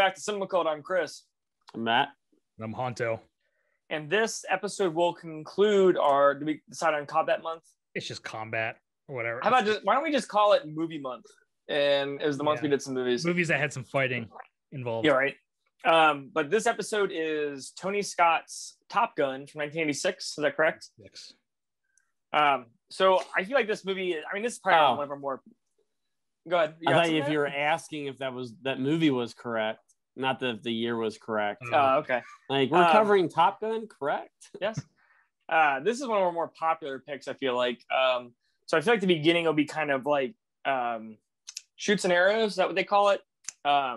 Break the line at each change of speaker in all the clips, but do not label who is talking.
back to CinemaCult. I'm Chris.
I'm Matt.
And I'm Honto.
And this episode will conclude our, did we decide on combat month?
It's just combat or whatever.
How about why don't we just call it movie month? And it was the month we did some movies.
Movies that had some fighting involved.
Yeah, right. But this episode is Tony Scott's Top Gun from 1986. Is that correct?
Yes.
So I feel like this movie, this is probably one of our more, go ahead.
I thought if you were asking if that movie was correct, not that the year was correct.
Oh, okay.
Like, we're covering Top Gun, correct?
Yes. This is one of our more popular picks, I feel like. So I feel like the beginning will be kind of like shoots and arrows. Is that what they call it?
I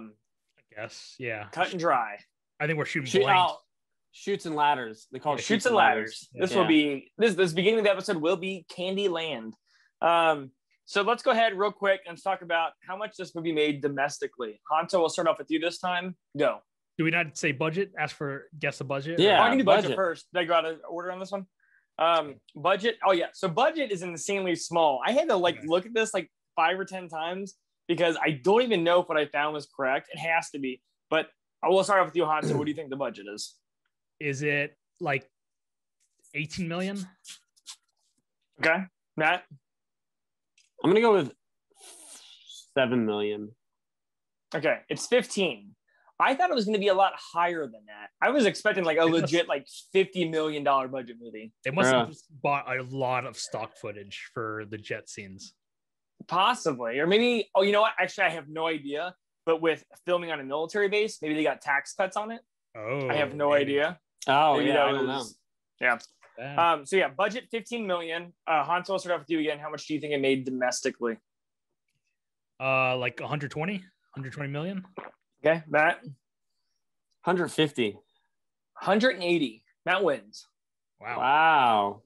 guess, yeah.
Cut and dry.
I think we're shooting blank.
Shoots and ladders. They call it
shoots and ladders. Yeah. This will be this beginning of the episode will be Candyland. So let's go ahead real quick and talk about how much this movie made domestically. Honto, we'll start off with you this time. Go.
Do we not say budget? Guess the budget?
Yeah,
I can do budget first. Did I go out of order on this one? Budget. Oh yeah. So budget is insanely small. I had to look at this 5 or 10 times because I don't even know if what I found was correct. It has to be. But I will start off with you, Honto. What do you think the budget is?
Is it like 18 million?
Okay. Matt?
I'm going to go with 7 million.
Okay. It's 15. I thought it was going to be a lot higher than that. I was expecting a legit $50 million budget movie.
They must have just bought a lot of stock footage for the jet scenes. Possibly.
Or maybe, you know what? Actually, I have no idea. But with filming on a military base, maybe they got tax cuts on it.
Oh.
I have no idea.
Oh, maybe I don't know.
Yeah. So yeah, budget 15 million. Honto, I'll start off with you again. How much do you think it made domestically?
120 million.
Okay, Matt.
150.
180. Matt wins.
Wow.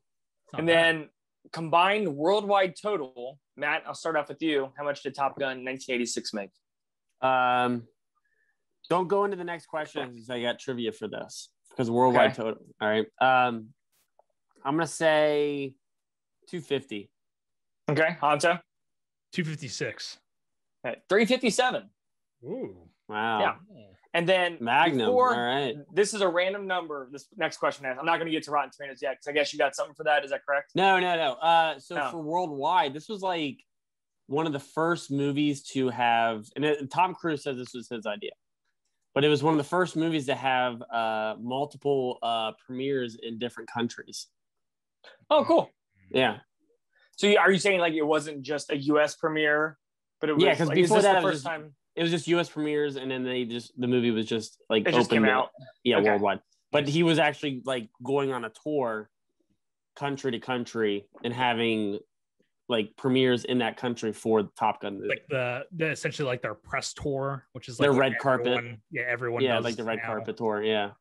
And then combined worldwide total, Matt, I'll start off with you. How much did Top Gun 1986 make?
Don't go into the next question because I got trivia for this because worldwide total. All right. I'm gonna say 250.
Okay, Honto.
256.
Okay, 357.
Ooh.
Wow.
Yeah. And then
Magnum. All right.
This is a random number. This next question I'm not going to get to Rotten Tomatoes yet because I guess you got something for that. Is that correct?
No. For worldwide, this was one of the first movies to have, and Tom Cruise says this was his idea, but it was one of the first movies to have multiple premieres in different countries.
Oh, cool.
Yeah.
So are you saying it wasn't just a U.S. premiere, but it was
because before that
the first time?
It was just U.S. premieres, and then the movie was just
it just came out.
Yeah, worldwide. But he was actually going on a tour, country to country, and having premieres in that country for the Top Gun movie.
The essentially their press tour, which is
their red carpet.
Yeah, everyone.
Yeah, the red carpet tour. Yeah,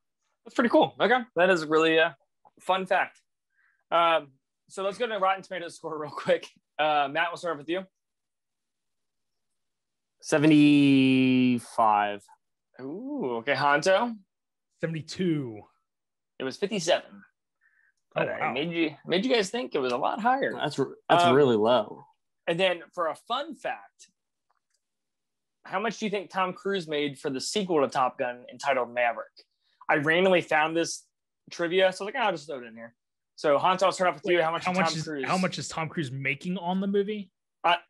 that's pretty cool. Okay, that is really a fun fact. So let's go to Rotten Tomatoes score real quick. Matt, we'll start with you.
75.
Ooh, okay. Honto?
72.
It was 57.
Oh, wow.
Made you guys think it was a lot higher.
That's really low.
And then for a fun fact, how much do you think Tom Cruise made for the sequel to Top Gun entitled Maverick? I randomly found this trivia, so I was I'll just throw it in here. So Honto, I'll start off with you. How much
is Tom Cruise making on the movie?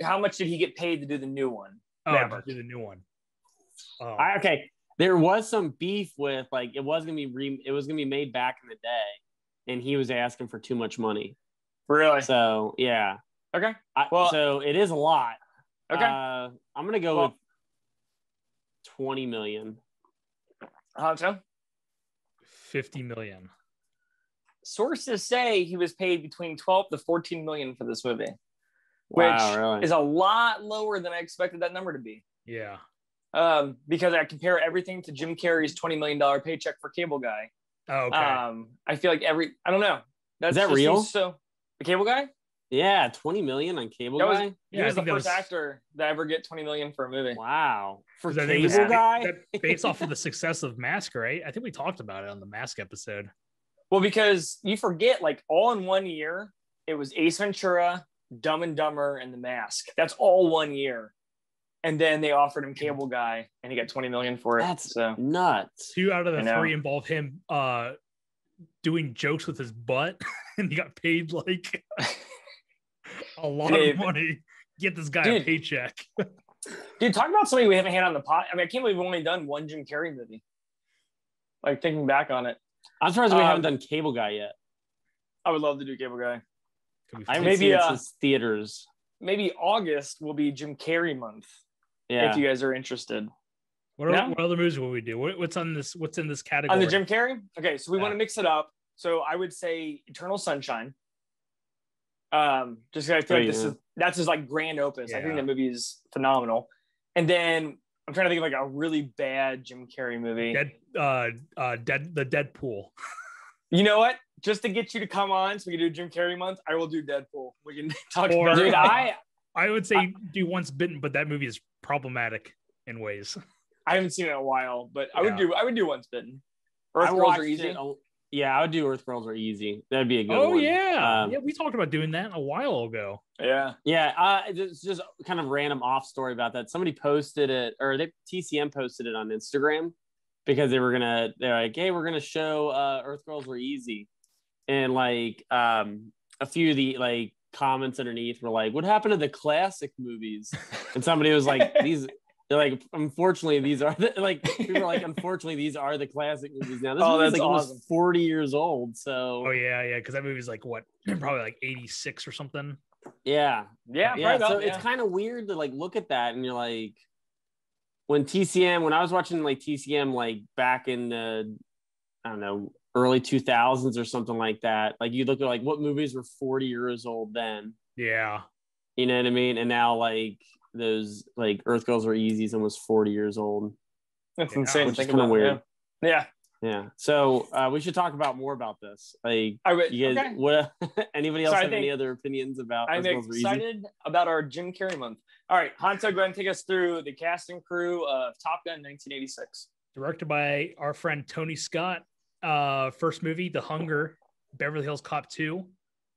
How much did he get paid to do the new one?
To do the new one. Oh.
Okay. There was some beef with it was gonna be made back in the day, and he was asking for too much money.
Really?
So yeah.
Okay.
So it is a lot.
Okay.
I'm gonna go with 20 million.
Honto?
50 million.
Sources say he was paid between 12 to 14 million for this movie. Which is a lot lower than I expected that number to be.
Yeah.
Because I compare everything to Jim Carrey's $20 million paycheck for Cable Guy.
Oh, okay.
I feel like I don't know.
Is that real?
So the Cable Guy?
Yeah, 20 million on Cable Guy.
He was the first actor to ever get 20 million for a movie.
Wow. For
Cable Guy? Based off of the success of Mask, right? I think we talked about it on the Mask episode.
Well, because you forget, all in one year, it was Ace Ventura, Dumb and Dumber, and The Mask. That's all one year. and then they offered him Cable Guy, and he got $20 million for it.
That's
so
nuts.
2 out of the 3 involve him doing jokes with his butt, and he got paid like a lot of money. Get this guy a paycheck.
Dude, talk about something we haven't had on the pot. I mean, I can't believe we've only done one Jim Carrey movie. Like, thinking back on it.
I'm surprised we haven't done Cable Guy yet.
I would love to do Cable Guy.
I haven't seen it since theaters.
Maybe August will be Jim Carrey month.
Yeah.
If you guys are interested.
What other movies will we do? What's in this category?
On the Jim Carrey? Okay, so we want to mix it up. So I would say Eternal Sunshine. Just I feel like that's his like grand opus. I think that movie is phenomenal. And then I'm trying to think of like a really bad Jim Carrey movie.
The Deadpool.
You know what? Just to get you to come on, so we can do Jim Carrey month, I will do Deadpool. We can talk about it.
Dude, I would say do Once Bitten, but that movie is problematic in ways.
I haven't seen it in a while, but I would do Once Bitten. Earth Girls Are Easy.
Yeah, I would do Earth Girls Are Easy. That'd be a good one.
Oh yeah, we talked about doing that a while ago.
Yeah.
It's just kind of random off story about that. Somebody posted it, or TCM posted it on Instagram because they're like, hey, we're gonna show Earth Girls Were Easy, and like a few of the like comments underneath were like, what happened to the classic movies? And somebody was like, they're like, unfortunately, these are people are like, unfortunately, these are the classic movies now. This movie's like awesome. Almost 40 years old. So
because that movie's like what, probably like 86 or something.
Yeah. So it's kind of weird to like look at that and you're like, when I was watching like TCM like back in the, I don't know, early 2000s or something like that. Like you look at like what movies were 40 years old then.
Yeah.
You know what I mean? And now like those like Earth Girls Were Easy is almost 40 years old.
That's insane.
Which is kind of weird.
Yeah.
So we should talk about more about this. Like, you guys, what? Anybody else have any other opinions about?
I'm excited about our Jim Carrey month. All right, Hanso, go ahead and take us through the cast and crew of Top Gun 1986.
Directed by our friend Tony Scott. First movie, The Hunger, Beverly Hills Cop 2,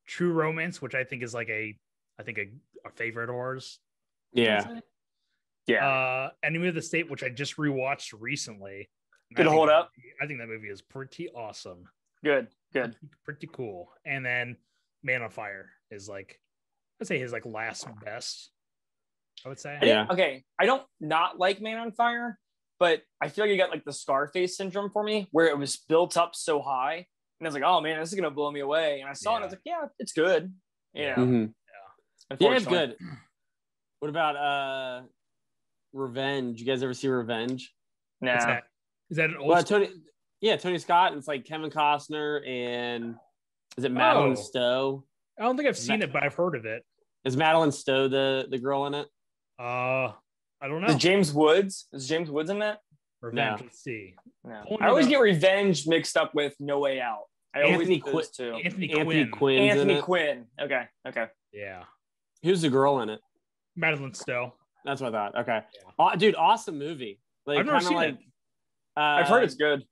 True Romance, which I think is like a favorite of ours.
Yeah.
Enemy of the State, which I just rewatched recently.
Did it hold up?
I think that movie is pretty awesome.
Good.
Pretty cool. And then Man on Fire is like, I'd say his like last best, I would say.
Yeah.
Okay. I don't not like Man on Fire, but I feel like you got like the Scarface syndrome for me, where it was built up so high. And I was like, oh man, this is going to blow me away. And I saw it and I was like, yeah, it's good. Yeah.
Mm-hmm. Yeah, it's good. What about Revenge? You guys ever see Revenge?
No.
Is that an old
Tony Scott. It's like Kevin Costner and is it Madeline Stowe?
I don't think I've seen it, but I've heard of it.
Is Madeline Stowe the girl in it?
I don't know.
Is James Woods in that?
Revenge.
No.
Let's see.
No. I always get Revenge mixed up with No Way Out.
Anthony Quinn.
Anthony Quinn. Okay.
Yeah.
Who's the girl in it?
Madeline Stowe.
That's what I thought. Okay. Yeah. Dude, awesome movie. Like,
I've never seen it.
I've heard it's good.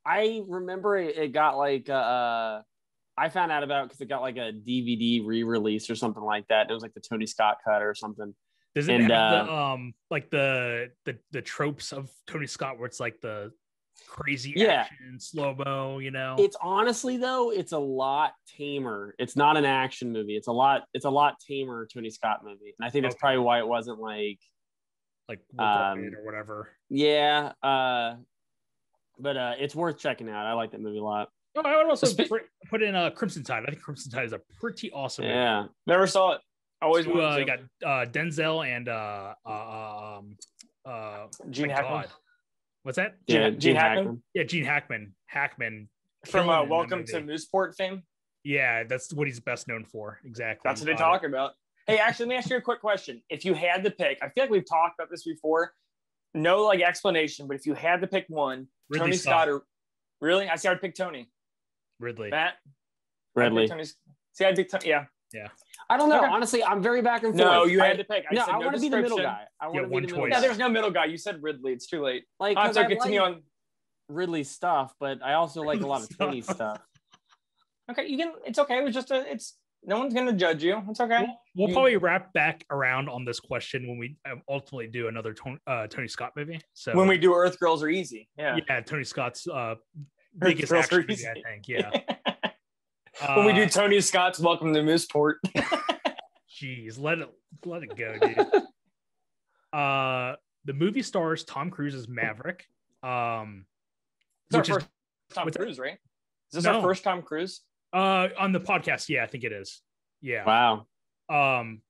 I remember it got like I found out about because it got like a DVD re-release or something like that. It was like the Tony Scott cut or something.
Does it have the tropes of Tony Scott where it's like the crazy action, slow-mo, you know?
It's honestly though, it's a lot tamer. It's not an action movie. It's a lot tamer Tony Scott movie. And I think that's probably why it wasn't like
or whatever.
Yeah. But it's worth checking out. I like that movie a lot.
Oh, I would also put in Crimson Tide. I think Crimson Tide is a pretty awesome movie.
Yeah.
Never saw it. Always wanted to.
You got Denzel and
Gene Hackman.
What's that?
Gene Hackman?
Yeah, Gene Hackman.
From Welcome to Mooseport fame?
Yeah, that's what he's best known for. Exactly.
That's what they talk about. Hey, actually, let me ask you a quick question. If you had to pick, I feel like we've talked about this before. No like explanation, but if you had to pick one, Tony Scott or really? I see I'd pick Tony.
Ridley.
Matt?
Ridley.
I'd pick Tony. Yeah.
I don't know. Okay. Honestly, I'm very back and forth.
No, you had to pick.
I want to be the middle guy. I want to be the middle guy.
Yeah, there's no middle guy. You said Ridley. It's too late.
Like,
so continue on
Ridley stuff, but I also like a lot of Tony stuff.
Okay, you can. It's okay. It was just No one's gonna judge you. It's okay.
We'll probably wrap back around on this question when we ultimately do another Tony Scott movie. So
when we do Earth Girls Are Easy, yeah,
Tony Scott's biggest action movie, I think. Yeah.
When we do Tony Scott's Welcome to Mooseport.
Jeez, let it go, dude. The movie stars Tom Cruise as Maverick.
Which is Tom Cruise, right? Is this our first Tom Cruise?
On the podcast, yeah, I think it is. Yeah.
Wow.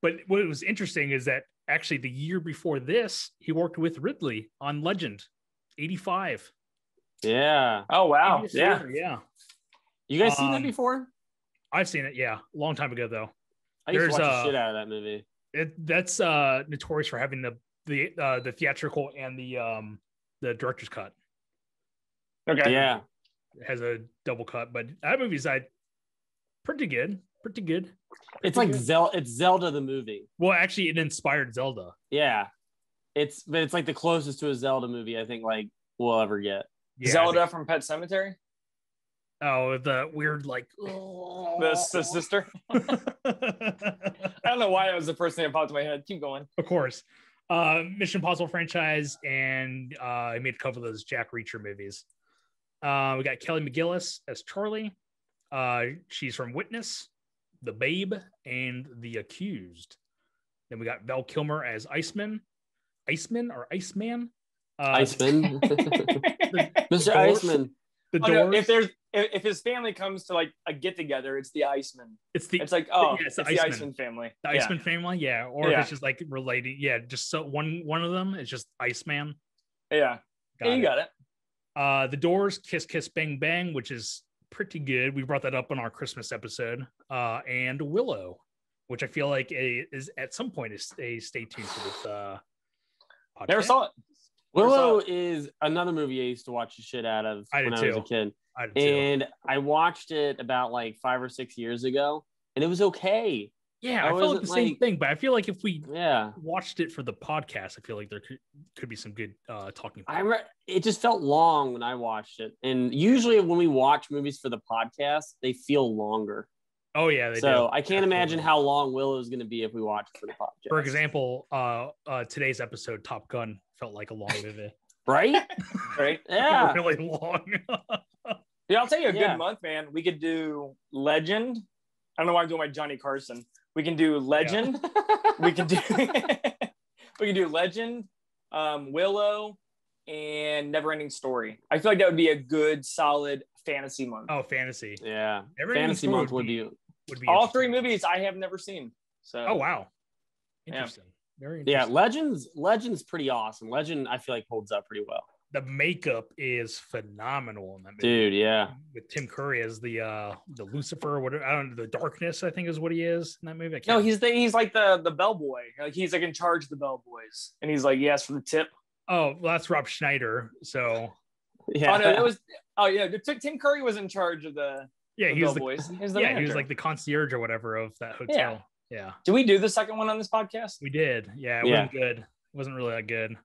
But what was interesting is that actually the year before this, he worked with Ridley on Legend, 85.
Yeah.
Oh wow.
Yeah.
You guys seen that before?
I've seen it. Yeah, a long time ago though.
I used to watch the shit out of that movie.
That's notorious for having the theatrical and the director's cut.
Okay.
Yeah.
It has a double cut, but that movie's pretty good.
It's like Zelda. It's Zelda the movie.
Well, actually, it inspired Zelda.
Yeah, it's like the closest to a Zelda movie I think like we'll ever get.
Yeah, Zelda from Pet Sematary.
Oh, the weird
the sister. I don't know why that was the first thing that popped in my head. Keep going.
Of course, Mission Impossible franchise, and he made a couple of those Jack Reacher movies. We got Kelly McGillis as Charlie. She's from Witness, The Babe, and The Accused. Then we got Val Kilmer as Iceman. Iceman.
Iceman. Mr. Iceman.
The Doors.
No, if his family comes to like a get together, it's the Iceman.
It's
the Iceman family.
The Iceman family, yeah. Or if it's just like relating, just so one of them is just Iceman.
Yeah. You got it.
The Doors, Kiss Kiss Bang Bang, which is pretty good. We brought that up on our Christmas episode. And Willow, which I feel like is at some point is a stay tuned to this podcast.
Never saw it.
Willow is another movie I used to watch the shit out of when I was a kid. And I watched it about like 5 or 6 years ago, and it was okay.
Yeah, I felt like the same thing, but I feel like if we watched it for the podcast, I feel like there could be some good talking points.
It just felt long when I watched it. And usually when we watch movies for the podcast, they feel longer.
Oh, yeah, they do.
So I can't imagine how long Willow is going to be if we watch it for the podcast.
For example, today's episode, Top Gun, felt like a long movie.
Right?
Right?
Yeah.
Really long.
Yeah, I'll tell you a good month, man. We could do Legend. I don't know why I'm doing my Johnny Carson. We can do Legend. Yeah. we can do Legend, Willow, and Neverending Story. I feel like that would be a good, solid fantasy month.
Oh, fantasy.
Yeah. Fantasy month would be
all 3 movies I have never seen. So.
Oh, wow. Interesting.
Yeah.
Very interesting.
Yeah, Legend's pretty awesome. Legend, I feel like, holds up pretty well.
The makeup is phenomenal in that movie.
Dude, yeah.
With Tim Curry as the Lucifer, or whatever, I don't know, the Darkness, I think is what he is in that movie.
No, he's like the bellboy. Like he's like in charge of the bellboys, and he's like, he asked for the tip.
Oh, well, that's Rob Schneider. So
yeah.
Oh no, it was. Oh yeah, Tim Curry was in charge of the.
Yeah,
he was bellboys.
He was like the concierge or whatever of that hotel. Yeah.
Did we do the second one on this podcast?
We did. Yeah, it wasn't good. It wasn't really that good.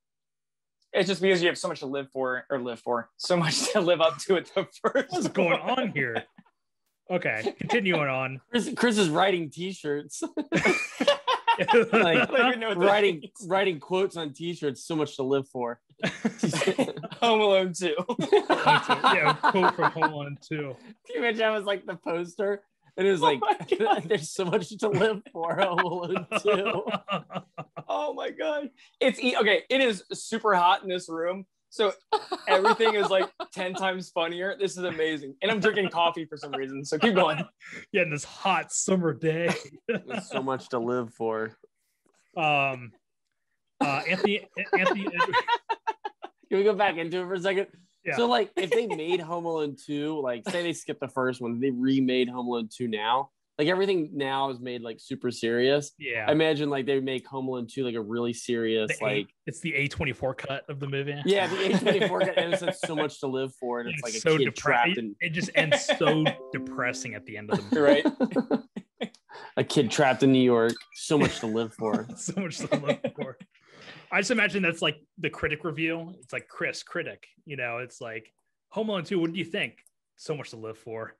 It's just because you have so much to so much to live up to at the first.
What's going on here? Okay, continuing on.
Chris is writing T-shirts. writing quotes on T-shirts. So much to live for.
Home Alone 2.
Yeah, quote from Home Alone 2.
Can you imagine that was like the poster? And it was like, there's so much to live for. Home Alone 2.
Oh my God. It is super hot in this room. So everything is like 10 times funnier. This is amazing. And I'm drinking coffee for some reason. So keep going.
Yeah, in this hot summer day.
There's so much to live for.
Anthony.
Can we go back into it for a second?
Yeah.
So like if they made Home Alone 2, like say they skipped the first one, they remade Home Alone 2 now. Like everything now is made like super serious.
Yeah.
I imagine like they make Home Alone 2 like a really serious
it's the A24 cut of the movie.
Yeah, the A24 cut, and it's so much to live for, and it's like
so
a kid trapped in.
It just ends so depressing at the end of the movie.
Right.
A kid trapped in New York. So much to live for.
So much to live for. I just imagine that's like the critic review. It's like Chris, critic. You know, it's like Home Alone 2. What do you think? So much to live for.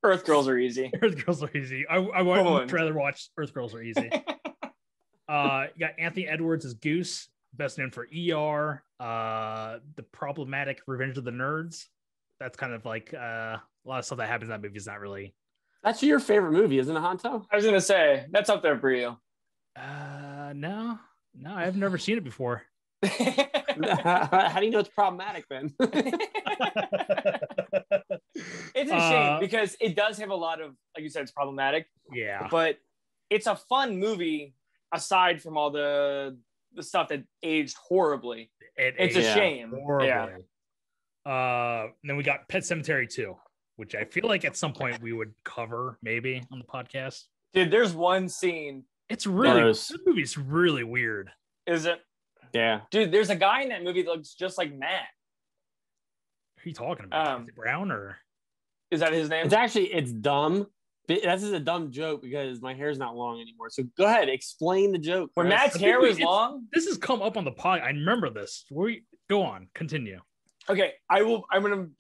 Earth Girls Are Easy.
Earth Girls Are Easy. I would much rather watch Earth Girls Are Easy. You got Anthony Edwards as Goose, best known for ER. The problematic Revenge of the Nerds. That's kind of like a lot of stuff that happens in that movie is not really.
That's your favorite movie, isn't it, Honto?
I was gonna say that's up there for you.
No, I've never seen it before.
How do you know it's problematic then?
It's a shame because it does have a lot of, like you said, it's problematic.
Yeah.
But it's a fun movie aside from all the stuff that aged horribly. It's a shame.
Horribly. Yeah. Then we got Pet Sematary 2, which I feel like at some point we would cover maybe on the podcast.
Dude, there's one scene.
It's really, this movie's really weird.
Is it?
Yeah.
Dude, there's a guy in that movie that looks just like Matt.
Who are you talking about? Is it Brown or?
Is that his name?
It's dumb. This is a dumb joke because my hair's not long anymore. So go ahead, explain the joke.
When Matt's hair was long?
This has come up on the pod. I remember this. Go on, continue.
Okay, I want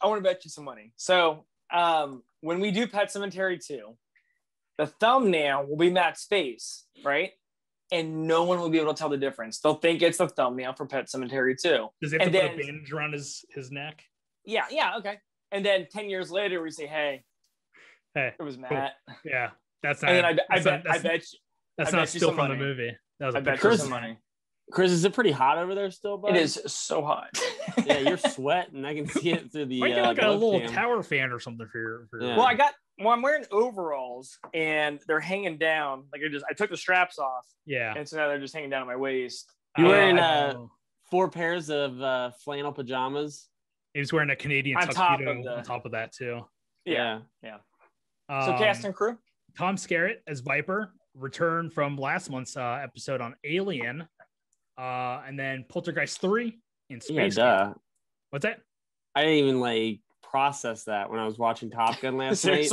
to bet you some money. So when we do Pet Sematary 2, the thumbnail will be Matt's face, right? And no one will be able to tell the difference. They'll think it's the thumbnail for Pet Sematary 2.
Does he have to put a bandage around his neck?
Yeah, okay. And then 10 years later, we say, hey, it was Matt.
Cool. Yeah, that's not.
And then I bet you,
that's not still from the movie. That was
I bet you some money.
Chris, is it pretty hot over there still, bud?
It is so hot.
Yeah, you're sweating. I can see it through the.
Might get like a little tower fan or something for your.
Yeah.
Well, I'm wearing overalls and they're hanging down. Like I took the straps off.
Yeah.
And so now they're just hanging down at my waist.
You're wearing 4 pairs of flannel pajamas.
He was wearing a Canadian tuxedo on top of that too.
Yeah. So cast and crew.
Tom Skerritt as Viper returned from last month's episode on Alien, and then Poltergeist 3 in Space.
Yeah,
what's that?
I didn't even process that when I was watching Top Gun last night.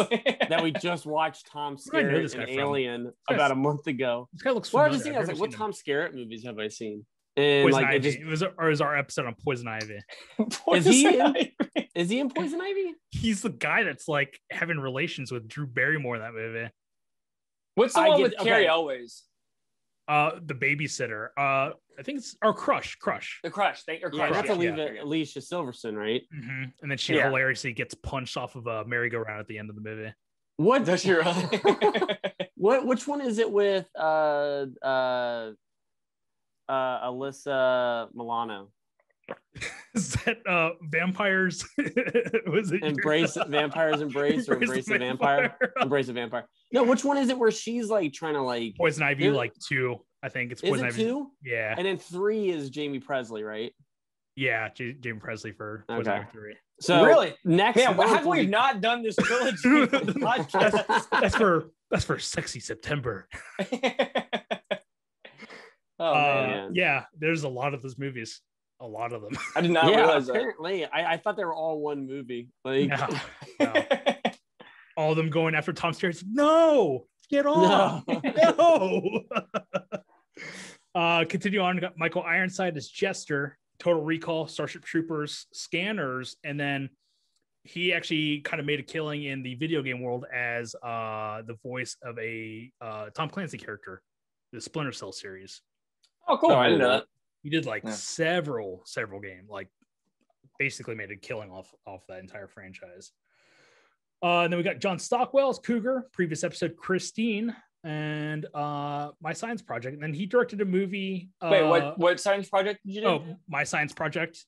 That we just watched Tom Skerritt in Alien about a month ago.
This guy looks
familiar. Well, I was like, what Tom Skerritt movies have I seen? And
Poison Ivy. It was our episode on Poison Ivy.
Is he in Poison Ivy?
He's the guy that's having relations with Drew Barrymore in that movie.
What's the one with Carrie Elways?
The babysitter. I think it's our Crush.
The Crush.
That's Alicia Silverstone, right?
Mm-hmm. And then she hilariously gets punched off of a merry-go-round at the end of the movie.
What does she really? Which one is it with Alyssa Milano?
Is that vampires? Was it
Vampires Embrace or Embrace a Vampire? Embrace a Vampire. No, which one is it where she's trying to
Poison Ivy 2? I think it's Poison Ivy
2.
Yeah,
and then 3 is Jamie Presley, right?
Yeah, Jamie Presley for Poison Ivy 3.
So
really,
next,
man, how have we not done this trilogy
podcast? That's for Sexy September.
Oh man.
Yeah, there's a lot of those movies. A lot of them.
I did not realize
apparently, that. I thought they were all one movie.
No. All of them going after Tom Skerritt. No, get off. No. Continue on. Got Michael Ironside as Jester, Total Recall, Starship Troopers, Scanners, and then he actually kind of made a killing in the video game world as the voice of a Tom Clancy character, the Splinter Cell series.
Oh, cool. I didn't know that.
He did several games, basically made a killing off that entire franchise. And then we got John Stockwell as Cougar, previous episode Christine, and My Science Project. And then he directed a movie.
Wait, what science project did you do?
Oh, My Science Project.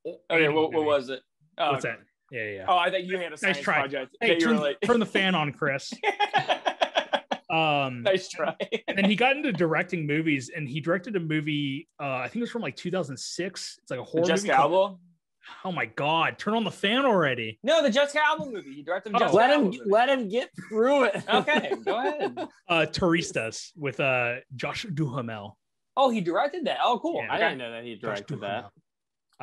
Okay, what was it?
What's that? Yeah.
Oh, I thought you had a science project.
Hey, turn the fan on, Chris.
Nice try.
And then he got into directing movies, and he directed a movie. I think it was from 2006. It's like a horror
Jessica
movie.
Alba.
Oh my God! Turn on the fan already.
No, the Jessica Alba movie. He directed.
Let him get through it.
Okay, go ahead.
Turistas with Josh Duhamel.
Oh, he directed that. Oh, cool.
Yeah, I didn't know that he directed that.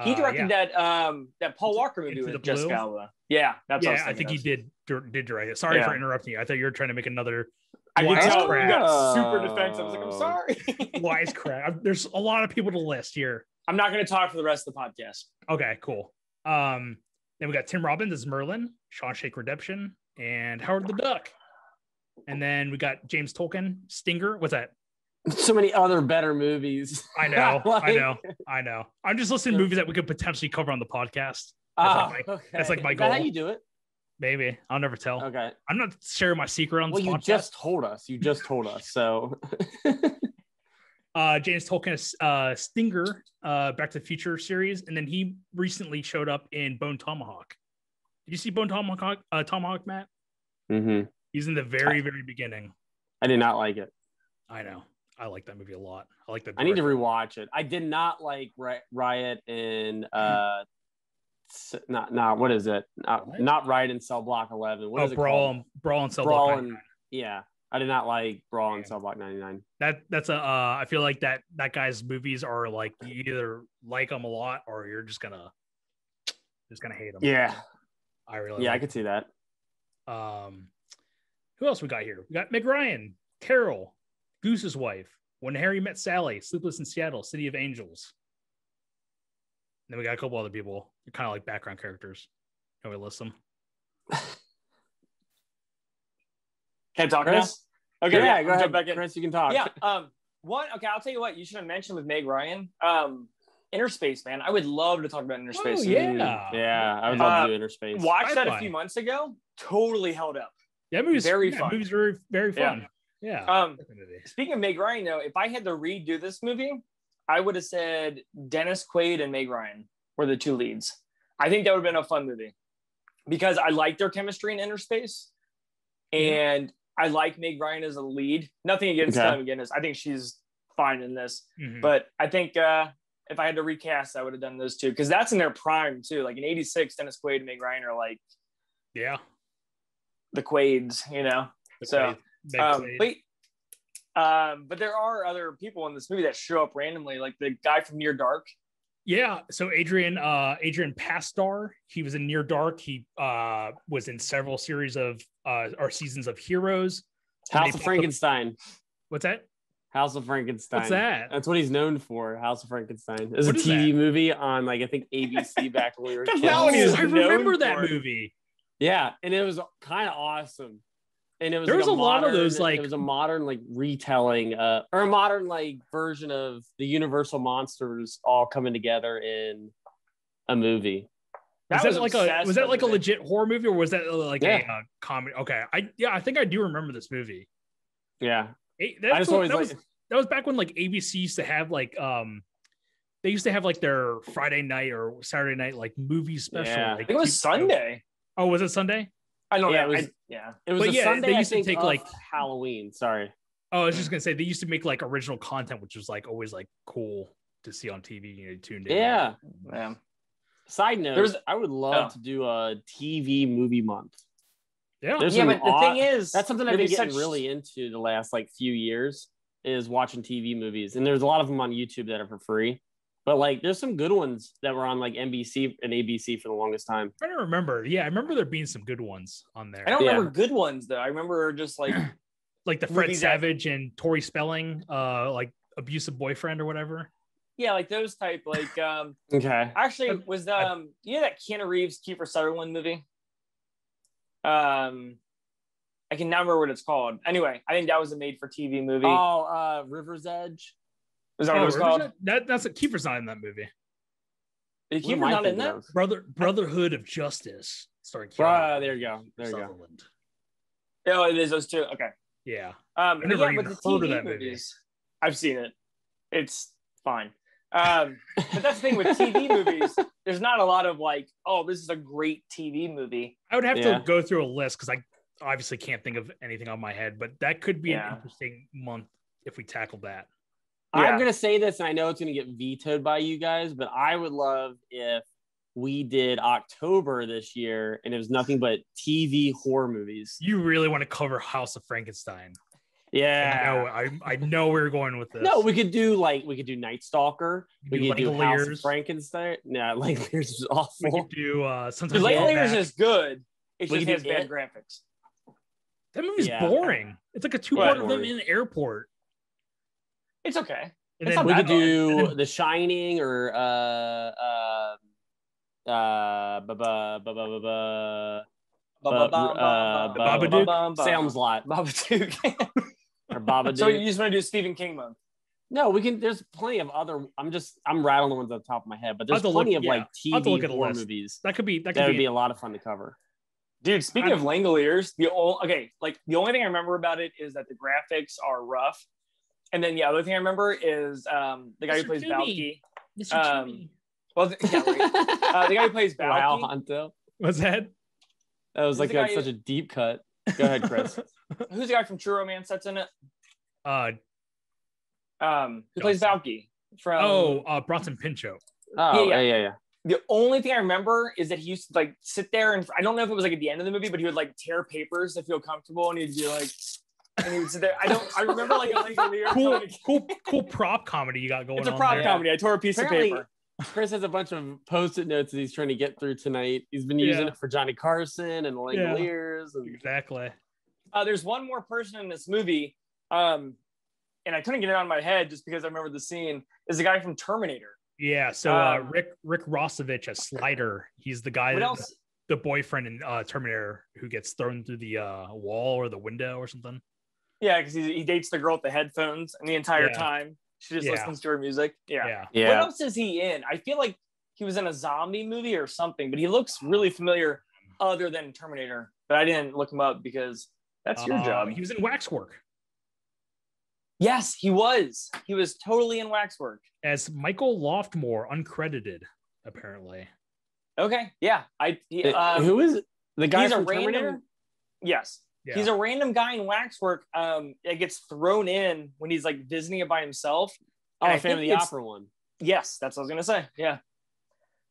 He directed that Paul Walker movie with Jessica Alba. Yeah, that's.
Yeah, I think he did direct it. Sorry for interrupting you. I thought you were trying to make another.
I can tell you got super defensive. I was like, I'm sorry.
Wisecrack. There's a lot of people to list here.
I'm not going to talk for the rest of the podcast.
Okay, cool. Then we got Tim Robbins as Merlin, Shawshank Redemption, and Howard the Duck. And then we got James Tolkien, Stinger. What's that?
So many other better movies.
I know. I know. I'm just listing movies that we could potentially cover on the podcast. That's like my goal.
How you do it?
Maybe. I'll never tell.
Okay.
I'm not sharing my secret on this podcast.
You just told us. So
James Tolkien, Stinger, Back to the Future series, and then he recently showed up in Bone Tomahawk. Did you see Bone Tomahawk, Matt?
Mm-hmm.
He's in the very beginning.
I did not like it.
I know. I like that movie a lot. I like that.
I need to rewatch it. I did not like Riot in what is it? Not Riot in Cell Block 11. What is it called?
Brawl in Cell Block 99.
Yeah. I did not like Brawl in Cell Block 99.
That's I feel like that guy's movies are like, you either like them a lot or you're just gonna hate them.
Yeah.
I
could see that.
Who else we got here? We got Meg Ryan, Carol, Goose's Wife, When Harry Met Sally, Sleepless in Seattle, City of Angels. And then we got a couple other people. They're kind of like background characters. Can we list them?
Can I talk,
Chris?
Now? Okay,
yeah, go ahead.
Back in.
Chris, you can talk.
Yeah. Okay, I'll tell you what. You should have mentioned with Meg Ryan. Inner Space, man. I would love to talk about Inner Space.
Oh, yeah.
Yeah, I would love to do Inner Space.
Watched that a few months ago. Totally held up.
Yeah, movie's
very fun.
Movie's very, very fun. Yeah.
Speaking of Meg Ryan, though, if I had to redo this movie, I would have said Dennis Quaid and Meg Ryan were the two leads. I think that would have been a fun movie because I like their chemistry in Inner Space, and I like Meg Ryan as a lead. Nothing against Kelly McGillis. I think she's fine in this, but I think if I had to recast, I would have done those two because that's in their prime too. Like in '86, Dennis Quaid and Meg Ryan are like, the Quaids, you know. But there are other people in this movie that show up randomly, like the guy from Near Dark.
Yeah, so Adrian Pasdar, he was in Near Dark. He was in several series of or seasons of Heroes.
House of Frankenstein.
What's that?
House of Frankenstein.
What's that?
That's what he's known for. House of Frankenstein. It was a TV movie on I think ABC back when we were kids.
I remember that movie.
Yeah, and it was kind of awesome. And it was
there was a lot of those
it was a modern retelling or a modern version of the Universal monsters all coming together in a movie.
Was that like a legit horror movie or was that a comedy? Okay, I think I do remember this movie.
Yeah,
that was back when ABC used to have they used to have their Friday night or Saturday night movie special.
Yeah. I think it was Sunday.
Oh, was it Sunday?
I don't know.
It was Sunday.
They used to take
Halloween. Sorry.
Oh, I was just gonna say they used to make original content, which was always cool to see on TV. You know, tuned in.
Yeah. Side note: I would love to do a TV movie month.
Yeah. But the thing is,
that's something I've been getting really into the last few years is watching TV movies, and there's a lot of them on YouTube that are for free. But there's some good ones that were on NBC and ABC for the longest time.
I don't remember. Yeah, I remember there being some good ones on there.
I don't remember good ones though. I remember just
like the Fred Savage and Tori Spelling, abusive boyfriend or whatever.
Yeah, those type.
Okay.
Actually, was that Keanu Reeves, Kiefer Sutherland movie? I can never remember what it's called. Anyway, I think that was a made-for-TV movie.
Oh, River's Edge.
Is that what it was called?
That's Kiefer's not in that movie.
Is Kiefer not in that?
Brotherhood of Justice. Starring Keanu.
There you go. Sutherland.
Oh, it is those two. Okay.
Yeah.
I've never even heard of that movies, movie. I've seen it. It's fine. But that's the thing with TV movies. There's not a lot of this is a great TV movie.
I would have to go through a list because I obviously can't think of anything on my head, but that could be an interesting month if we tackle that.
Yeah. I'm going to say this, and I know it's going to get vetoed by you guys, but I would love if we did October this year, and it was nothing but TV horror movies.
You really want to cover House of Frankenstein?
Yeah,
I know where you're going with this.
No, we could do Night Stalker. We could do House of Frankenstein. No, Langoliers is awful.
We could do sometimes.
Langoliers is good. It just has bad graphics.
That movie's boring. It's like a 2-part of them in an airport.
It's okay.
And then we could do The Shining or
Babadook?
Salem's Lot.
Babadook.
Or Babadook.
So you just want to do Stephen King mode?
No, we can. There's plenty of other. I'm rattling the ones on the top of my head, but there's plenty of like TV horror movies.
That would be
a lot of fun to cover.
Dude, speaking of Langoliers, the only thing I remember about it is that the graphics are rough, and then the other thing I remember is the guy who plays Valky. The guy who plays Valky.
Wow, Honto.
What's that?
That was like such a deep cut. Go ahead, Chris.
Who's the guy from True Romance that's in it? Who plays Valky from
Bronson Pinchot.
Oh, yeah.
The only thing I remember is that he used to like sit there and I don't know if it was like at the end of the movie, but he would like tear papers to feel comfortable and he'd be like, and he would sit there. I remember like a Langolier.
Cool prop comedy you got going on.
It's a prop comedy. I tore a piece of paper.
Chris has a bunch of post-it notes that he's trying to get through tonight. He's been using it for Johnny Carson and the Langoliers. And...
Exactly.
There's one more person in this movie, and I couldn't get it out of my head just because I remember the scene, is the guy from Terminator.
Yeah, so Rick Rossovich as Slider. He's the guy, the boyfriend in Terminator who gets thrown through the wall or the window or something.
Yeah, because he dates the girl with the headphones, and the entire time she just listens to her music. Yeah. What else is he in? I feel like he was in a zombie movie or something, but he looks really familiar other than Terminator. But I didn't look him up because that's your job.
He was in Waxwork.
Yes, he was. He was totally in Waxwork.
As Michael Loftmore, uncredited, apparently.
Okay, yeah.
Who is the guy
he's
from
a random,
Terminator?
Yes. Yeah. He's a random guy in Waxwork that gets thrown in when he's like visiting it by himself.
Oh, Phantom of the Opera one.
Yes, that's what I was going to say. Yeah.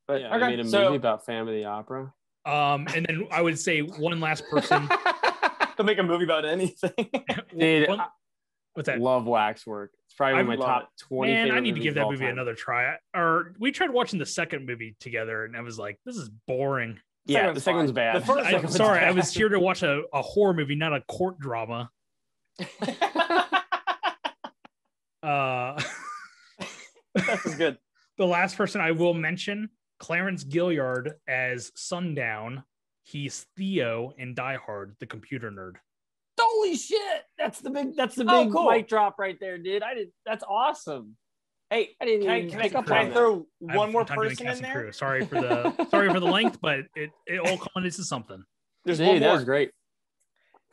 But
I made a movie about Phantom of the Opera.
And then I would say one last person.
They'll make a movie about anything.
Dude,
what's that?
Love Waxwork. It's probably one of my top 20
Man,
favorite
I need to give that movie
time.
another try. Or we tried watching the second movie together, and I was like, this is boring.
Yeah, the second one's bad.
I was here to watch a horror movie, not a court drama.
That was good.
The last person I will mention, Clarence Gilliard as Sundown. He's Theo in Die Hard, the computer nerd.
Holy shit! That's the big
cool.
mic drop right there, dude. That's awesome.
Hey,
I didn't even pick up on
Can I
that.
throw one more person in there?
Crew. Sorry for the length, but it all culminates to something.
There's one more.
That was great.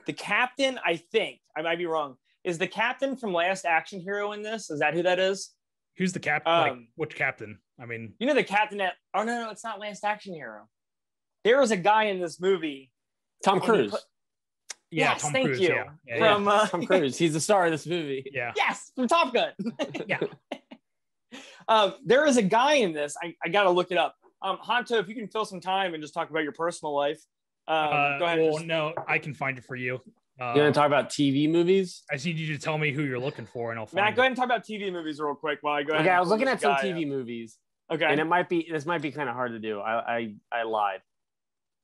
The captain, I think, I might be wrong, is the captain from Last Action Hero in this? Is that who that is?
Who's the captain? Which captain? I mean,
you know the captain that? Oh no, it's not Last Action Hero. There was a guy in this movie.
Tom Cruise.
Yes,
Tom
thank
Cruise,
you.
Yeah.
From
Tom Cruise. He's the star of this movie.
Yeah.
Yes, from Top Gun.
Yeah.
There is a guy in this. I got to look it up. Honto, if you can fill some time and just talk about your personal life. Go ahead.
Well, no, I can find it for you.
You want to talk about TV movies?
I just need you to tell me who you're looking for, and I'll find
Matt, go ahead and talk about TV movies real quick while I go ahead.
Okay, I was looking at some TV movies.
Okay.
And this might be kind of hard to do. I lied.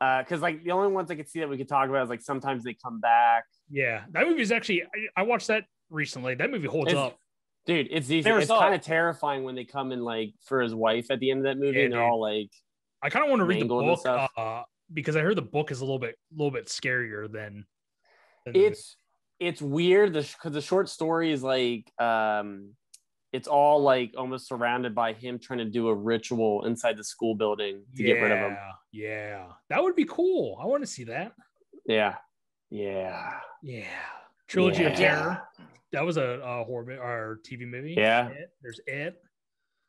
Because like the only ones I could see that we could talk about is like Sometimes They Come Back.
Yeah, that movie is actually I watched that recently. That movie holds up.
Dude, it's decent. It's kind of terrifying when they come in like for his wife at the end of that movie, and they're all like.
I kind of want to read the book because I heard the book is a little bit scarier than it's
weird because the short story is like it's all like almost surrounded by him trying to do a ritual inside the school building to get rid of him.
Yeah, that would be cool. I want to see that.
Yeah.
Trilogy of Terror. That was a horror or TV movie.
Yeah.
There's It.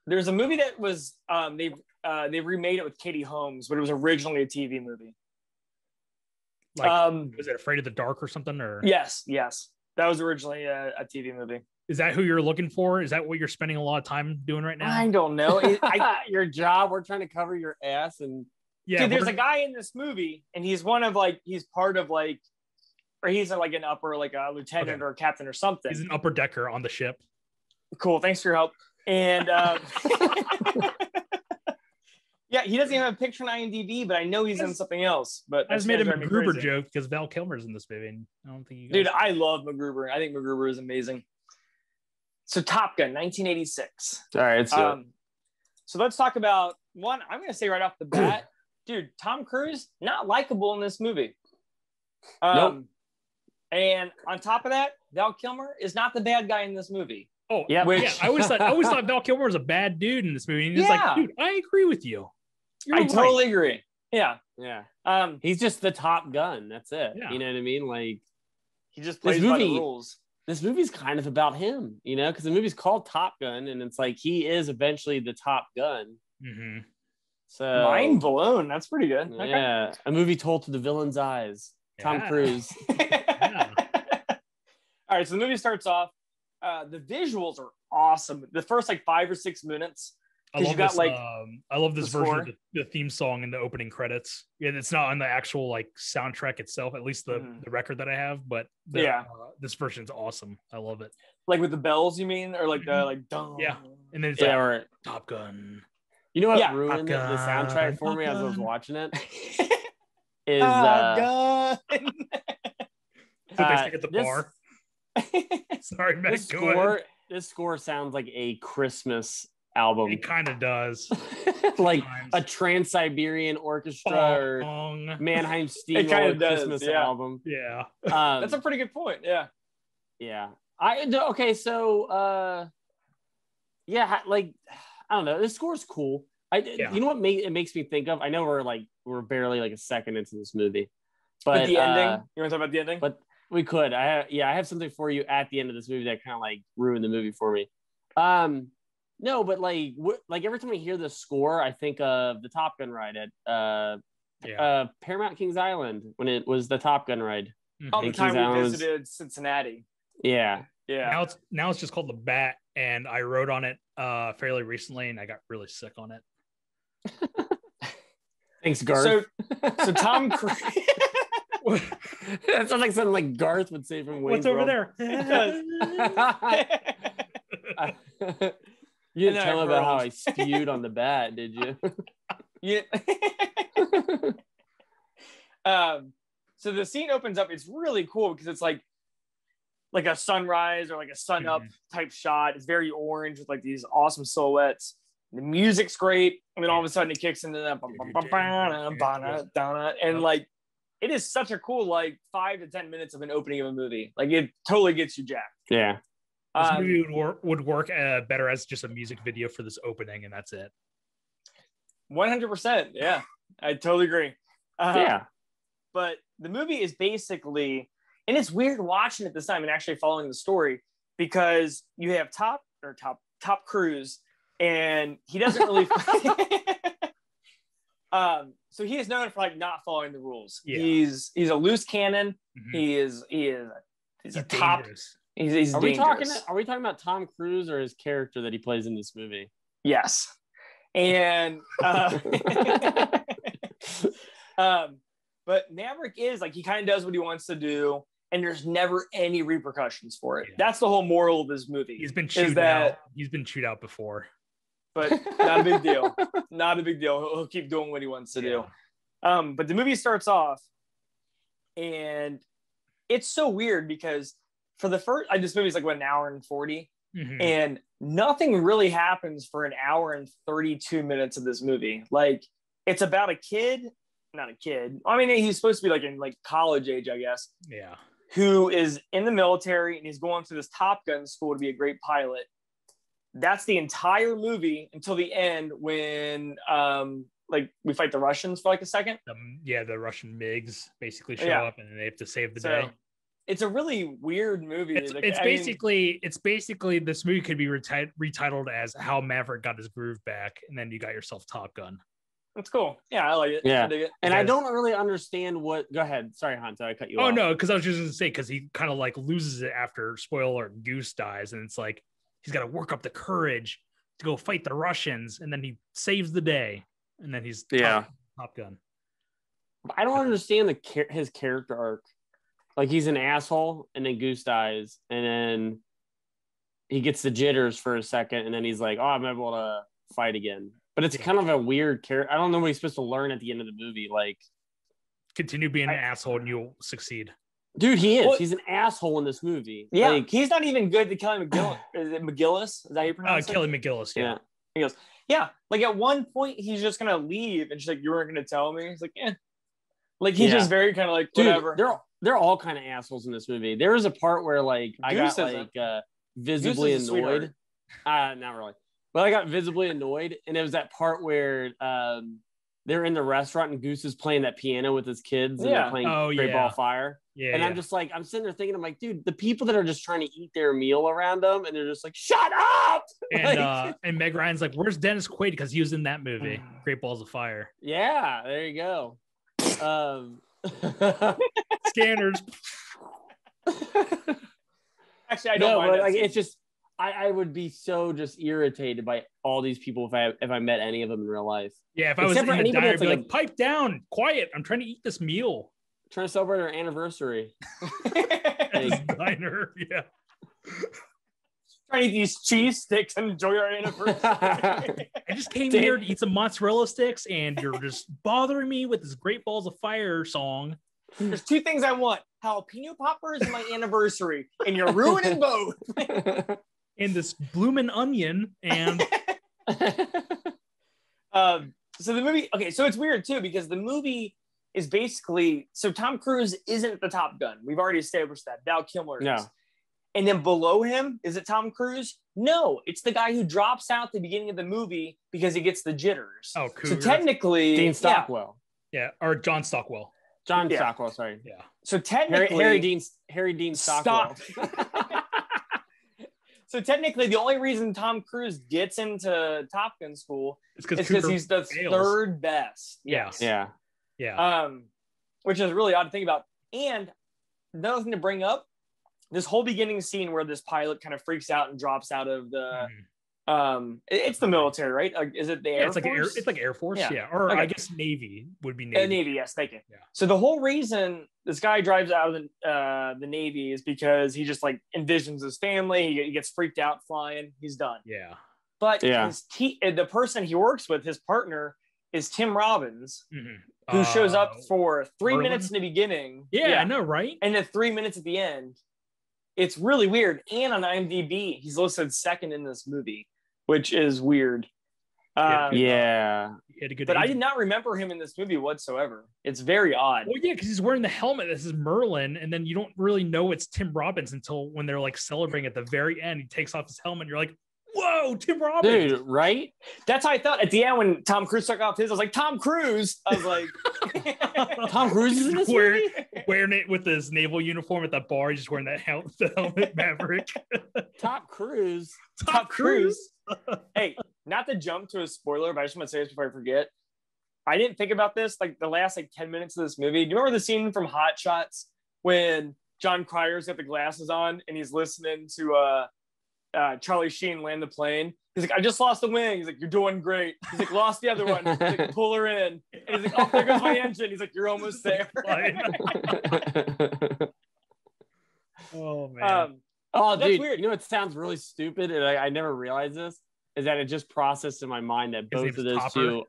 There's a movie that was they remade it with Katie Holmes, but it was originally a TV movie.
Like, was it Afraid of the Dark or something? Or
yes, that was originally a TV movie.
Is that who you're looking for? Is that what you're spending a lot of time doing right now?
I don't know.
Your job, we're trying to cover your ass, and
dude, there's a guy in this movie, and he's part of like, or he's like an upper, like a lieutenant or a captain or something.
He's an upper decker on the ship.
Cool. Thanks for your help. And yeah, he doesn't even have a picture on IMDb, but I know he's in something else. But
I just made a MacGruber joke because Val Kilmer's in this movie. And I don't think you guys...
Dude, I love MacGruber. I think MacGruber is amazing. So Top Gun, 1986.
All right, let's do it.
So let's talk about one. I'm going to say right off the bat, dude, Tom Cruise, not likable in this movie. Nope. And on top of that, Val Kilmer is not the bad guy in this movie.
Oh, yeah. I always thought Val Kilmer was a bad dude in this movie. And he's like, dude, I agree with you.
I totally agree. Yeah.
Yeah. He's just the Top Gun. That's it. Yeah. You know what I mean? Like,
he just plays by the rules.
This movie's kind of about him, you know, because the movie's called Top Gun, and it's like he is eventually the Top Gun.
Mm-hmm.
So
mind blown. That's pretty good.
Yeah. Okay. A movie told to the villain's eyes. Tom Cruise.
Yeah. All right. So the movie starts off. The visuals are awesome. The first like 5 or 6 minutes.
I love this version of the theme song in the opening credits. Yeah, it's not on the actual like soundtrack itself, at least the record that I have. But this version's awesome. I love it.
Like with the bells, you mean, or like the like dun.
Yeah, and then it's like Top Gun.
You know what ruined the soundtrack for me as I was watching it? Is Gun.
So they stick at the bar. Sorry, Matt.
This score sounds like a Christmas album.
It kind of does.
Like a Trans-Siberian Orchestra or Mannheim Steamroller Christmas album.
Yeah.
That's a pretty good point. Yeah.
Yeah. So like I don't know. This score's cool. You know what it makes me think of? I know we're barely like a second into this movie. But
the ending? You want to talk about the ending?
But we could. I have something for you at the end of this movie that kind of like ruined the movie for me. No, but like every time I hear the score, I think of the Top Gun ride at Paramount Kings Island when it was the Top Gun ride.
Oh, the time we visited Cincinnati.
Yeah.
Yeah.
Now it's just called the Bat, and I rode on it fairly recently, and I got really sick on it.
Thanks, Garth.
So Tom Cruise.
That sounds like something like Garth would say from Wayne's
What's over there?
You didn't tell about how I spewed on the bat, did you?
Yeah. So the scene opens up. It's really cool because it's like a sunrise or like a sun up type shot. It's very orange with like these awesome silhouettes. The music's great. And then all of a sudden it kicks into that and like it is such a cool like 5 to 10 minutes of an opening of a movie. Like it totally gets you jacked.
Yeah.
This movie would work better as just a music video for this opening, and that's it.
100%. Yeah, I totally agree.
Yeah.
But the movie is basically, and it's weird watching it this time and actually following the story because you have Top Cruise, and he doesn't really. So he is known for like not following the rules. Yeah. He's a loose cannon. Mm-hmm. He's a top.
Dangerous.
He's
Are we talking about Tom Cruise or his character that he plays in this movie?
Yes. And but Maverick is like, he kind of does what he wants to do, and there's never any repercussions for it. Yeah. That's the whole moral of this movie.
He's been chewed out. He's been chewed out before.
But not a big deal. Not a big deal. He'll keep doing what he wants to do. But the movie starts off, and it's so weird because for the first, this movie's like, what, an hour and 40? Mm-hmm. And nothing really happens for an hour and 32 minutes of this movie. Like, it's about a kid, not a kid. I mean, he's supposed to be like in like college age, I guess.
Yeah.
Who is in the military, and he's going through this Top Gun school to be a great pilot. That's the entire movie until the end when like we fight the Russians for like a second.
The Russian MiGs basically show up, and they have to save the day.
It's a really weird movie.
It's basically this movie could be retitled as How Maverick Got His Groove Back, and then you got yourself Top Gun.
That's cool. Yeah, I like it.
Yeah,
I dig it.
And I don't really understand what. Go ahead. Sorry, Hanto, I cut you off.
Oh no, because I was just going to say, because he kind of like loses it after, spoiler alert, Goose dies, and it's like he's got to work up the courage to go fight the Russians, and then he saves the day, and then he's Top Gun.
I don't understand his character arc. Like, he's an asshole, and then Goose dies, and then he gets the jitters for a second, and then he's like, oh, I'm able to fight again. But it's kind of a weird character. I don't know what he's supposed to learn at the end of the movie. Like,
continue being an asshole, and you'll succeed.
Dude, he is. Well, he's an asshole in this movie.
Yeah, like, he's not even good to Kelly McGillis. Is it McGillis? Is that how you pronounce it?
Kelly McGillis, yeah.
He goes, yeah. Like, at one point, he's just going to leave, and she's like, you weren't going to tell me? He's like, eh. Like, he's just very kind of like, whatever.
they're all kind of assholes in this movie. There was a part where like I got like visibly annoyed. Not really, but I got visibly annoyed, and it was that part where they're in the restaurant and Goose is playing that piano with his kids and they're playing Great Ball of Fire. Yeah, and I'm just like, I'm sitting there thinking, I'm like, dude, the people that are just trying to eat their meal around them, and they're just like, shut up.
And Meg Ryan's like, where's Dennis Quaid? Because he was in that movie, Great Balls of Fire.
Yeah, there you go.
Scanners.
Actually, I don't mind
but like, it's just, I would be so just irritated by all these people if I met any of them in real life.
Yeah, if I was in the diner, I'd be like, pipe down, quiet. I'm trying to eat this meal.
Trying to celebrate our anniversary.
Diner, yeah.
Trying to eat these cheese sticks and enjoy our anniversary.
I just came here to eat some mozzarella sticks, and you're just bothering me with this Great Balls of Fire song.
There's two things I want: jalapeno poppers and my anniversary, and you're ruining both.
And this bloomin' onion, and
so the movie. Okay, so it's weird too because the movie is basically Tom Cruise isn't the Top Gun. We've already established that. Val Kilmer is.
No.
And then below him, is it Tom Cruise? No, it's the guy who drops out the beginning of the movie because he gets the jitters.
Oh, Cougar.
So technically,
Dean Stockwell.
Yeah, or John Stockwell.
Stockwell, sorry.
Yeah.
So technically,
Harry Dean Stockwell.
So technically, the only reason Tom Cruise gets into Top Gun school is because he's the third best.
Yes.
Yeah.
Yeah.
Which is really odd to think about. And another thing to bring up, this whole beginning scene where this pilot kind of freaks out and drops out of the it's the military, right? Is it the Air Force?
It's like Air Force, yeah. Or okay. I guess Navy would be Navy.
Navy, yes, thank you.
Yeah.
So the whole reason this guy drives out of the Navy is because he just like envisions his family. He gets freaked out flying. He's done.
Yeah.
But the person he works with, his partner, is Tim Robbins, who shows up for 3 minutes in the beginning.
Yeah, I know, right?
And then 3 minutes at the end. It's really weird. And on IMDb, he's listed second in this movie, which is weird.
Yeah.
But I did not remember him in this movie whatsoever. It's very odd.
Well, yeah, because he's wearing the helmet. This is Merlin. And then you don't really know it's Tim Robbins until when they're like celebrating at the very end. He takes off his helmet. And you're like, whoa, Tim Robbins.
Dude, right?
That's how I thought at the end when Tom Cruise took off his. I was like, Tom Cruise. I was like,
Tom Cruise is in this movie?
Wearing it with his naval uniform at the bar. He's just wearing that helmet Maverick.
Top Cruise.
Hey, not to jump to a spoiler, but I just want to say this before I forget. I didn't think about this like the last 10 minutes of this movie. Do you remember the scene from Hot Shots when John Cryer's got the glasses on and he's listening to Charlie Sheen land the plane? He's like, I just lost the wing. He's like, you're doing great. He's like, lost the other one. He's like, pull her in. And he's like, oh, there goes my engine. He's like, you're almost there.
Oh, man.
Dude, that's weird. You know, it sounds really stupid, and I never realized this, is that it just processed in my mind that both of those two,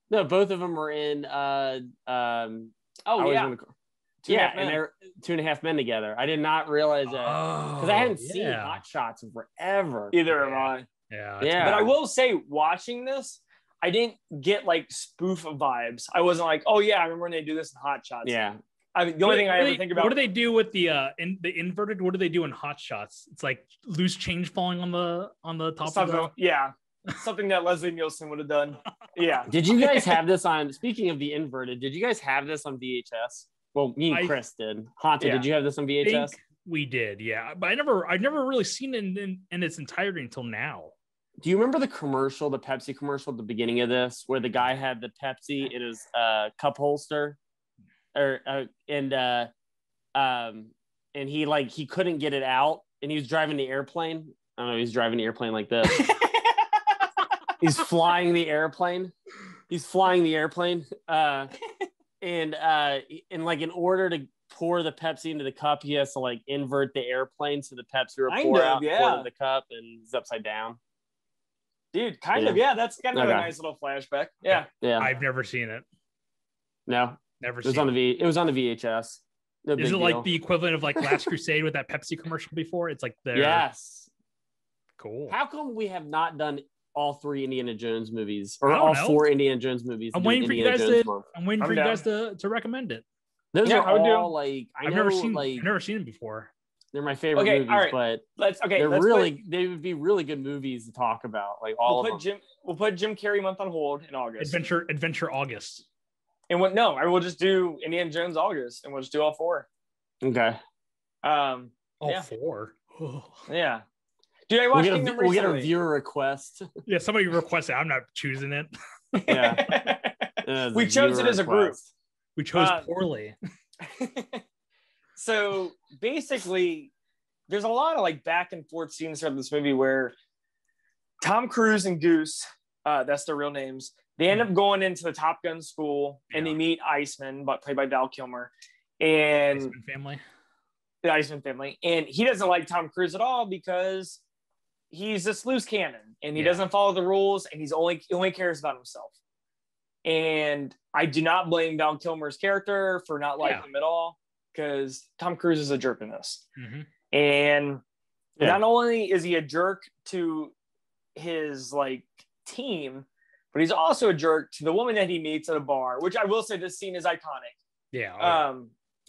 both of them were in, and they're 2.5 Men together. I did not realize that, because I hadn't seen Hot Shots in forever.
Either have I.
Yeah.
But I will say, watching this, I didn't get like spoof vibes. I wasn't like, oh yeah, I remember when they do this in Hot Shots.
Yeah.
I mean, the only thing I ever think about.
What do they do with the inverted? What do they do in Hot Shots? It's like loose change falling on the top of the.
Yeah, something that Leslie Nielsen would have done. Yeah.
Did you guys have this on? Speaking of the inverted, did you guys have this on VHS? Well, me and Chris did. Haunted, did you have this on VHS?
We did, yeah. But I've never really seen it in its entirety until now.
Do you remember the commercial, the Pepsi commercial at the beginning of this, where the guy had the Pepsi in his cup holster? And he couldn't get it out, and he was driving the airplane. I don't know, he's driving the airplane like this. He's flying the airplane. And like in order to pour the Pepsi into the cup, he has to like invert the airplane so the Pepsi will pour out into the cup, and it's upside down.
Dude, kind of, yeah. That's kind of a nice little flashback. Yeah.
I've never seen it.
No.
Never
it was on the it was on the VHS. No
Is it like the equivalent of like Last Crusade with that Pepsi commercial before? It's like
yes.
Cool.
How come we have not done all 3 Indiana Jones movies or all 4 Indiana Jones movies?
I'm waiting for you guys to recommend it.
Those
Yeah,
are
I would do.
all like
I've never seen them before.
They're my favorite
Okay,
movies,
all right.
but they would be really good movies to talk about. Like all of them.
We'll put Jim Carrey month on hold in August.
Adventure August.
And what? No, I will just do Indiana Jones August, and we'll just do all 4.
Okay.
All
yeah.
4.
Yeah. Dude, I watched Kingdom recently.
We'll get a viewer request.
Yeah, somebody requested. I'm not choosing it.
Yeah.
We chose it as a group.
We chose poorly.
So basically, there's a lot of like back and forth scenes throughout this movie where Tom Cruise and Goose, that's their real names, they end up going into the Top Gun school and they meet Iceman, played by Val Kilmer, and
Iceman family.
The Iceman family. And he doesn't like Tom Cruise at all because he's this loose cannon and he doesn't follow the rules and he only cares about himself. And I do not blame Val Kilmer's character for not liking him at all, because Tom Cruise is a jerk in this.
Mm-hmm.
And not only is he a jerk to his like team, but he's also a jerk to the woman that he meets at a bar, which I will say this scene is iconic.
Yeah.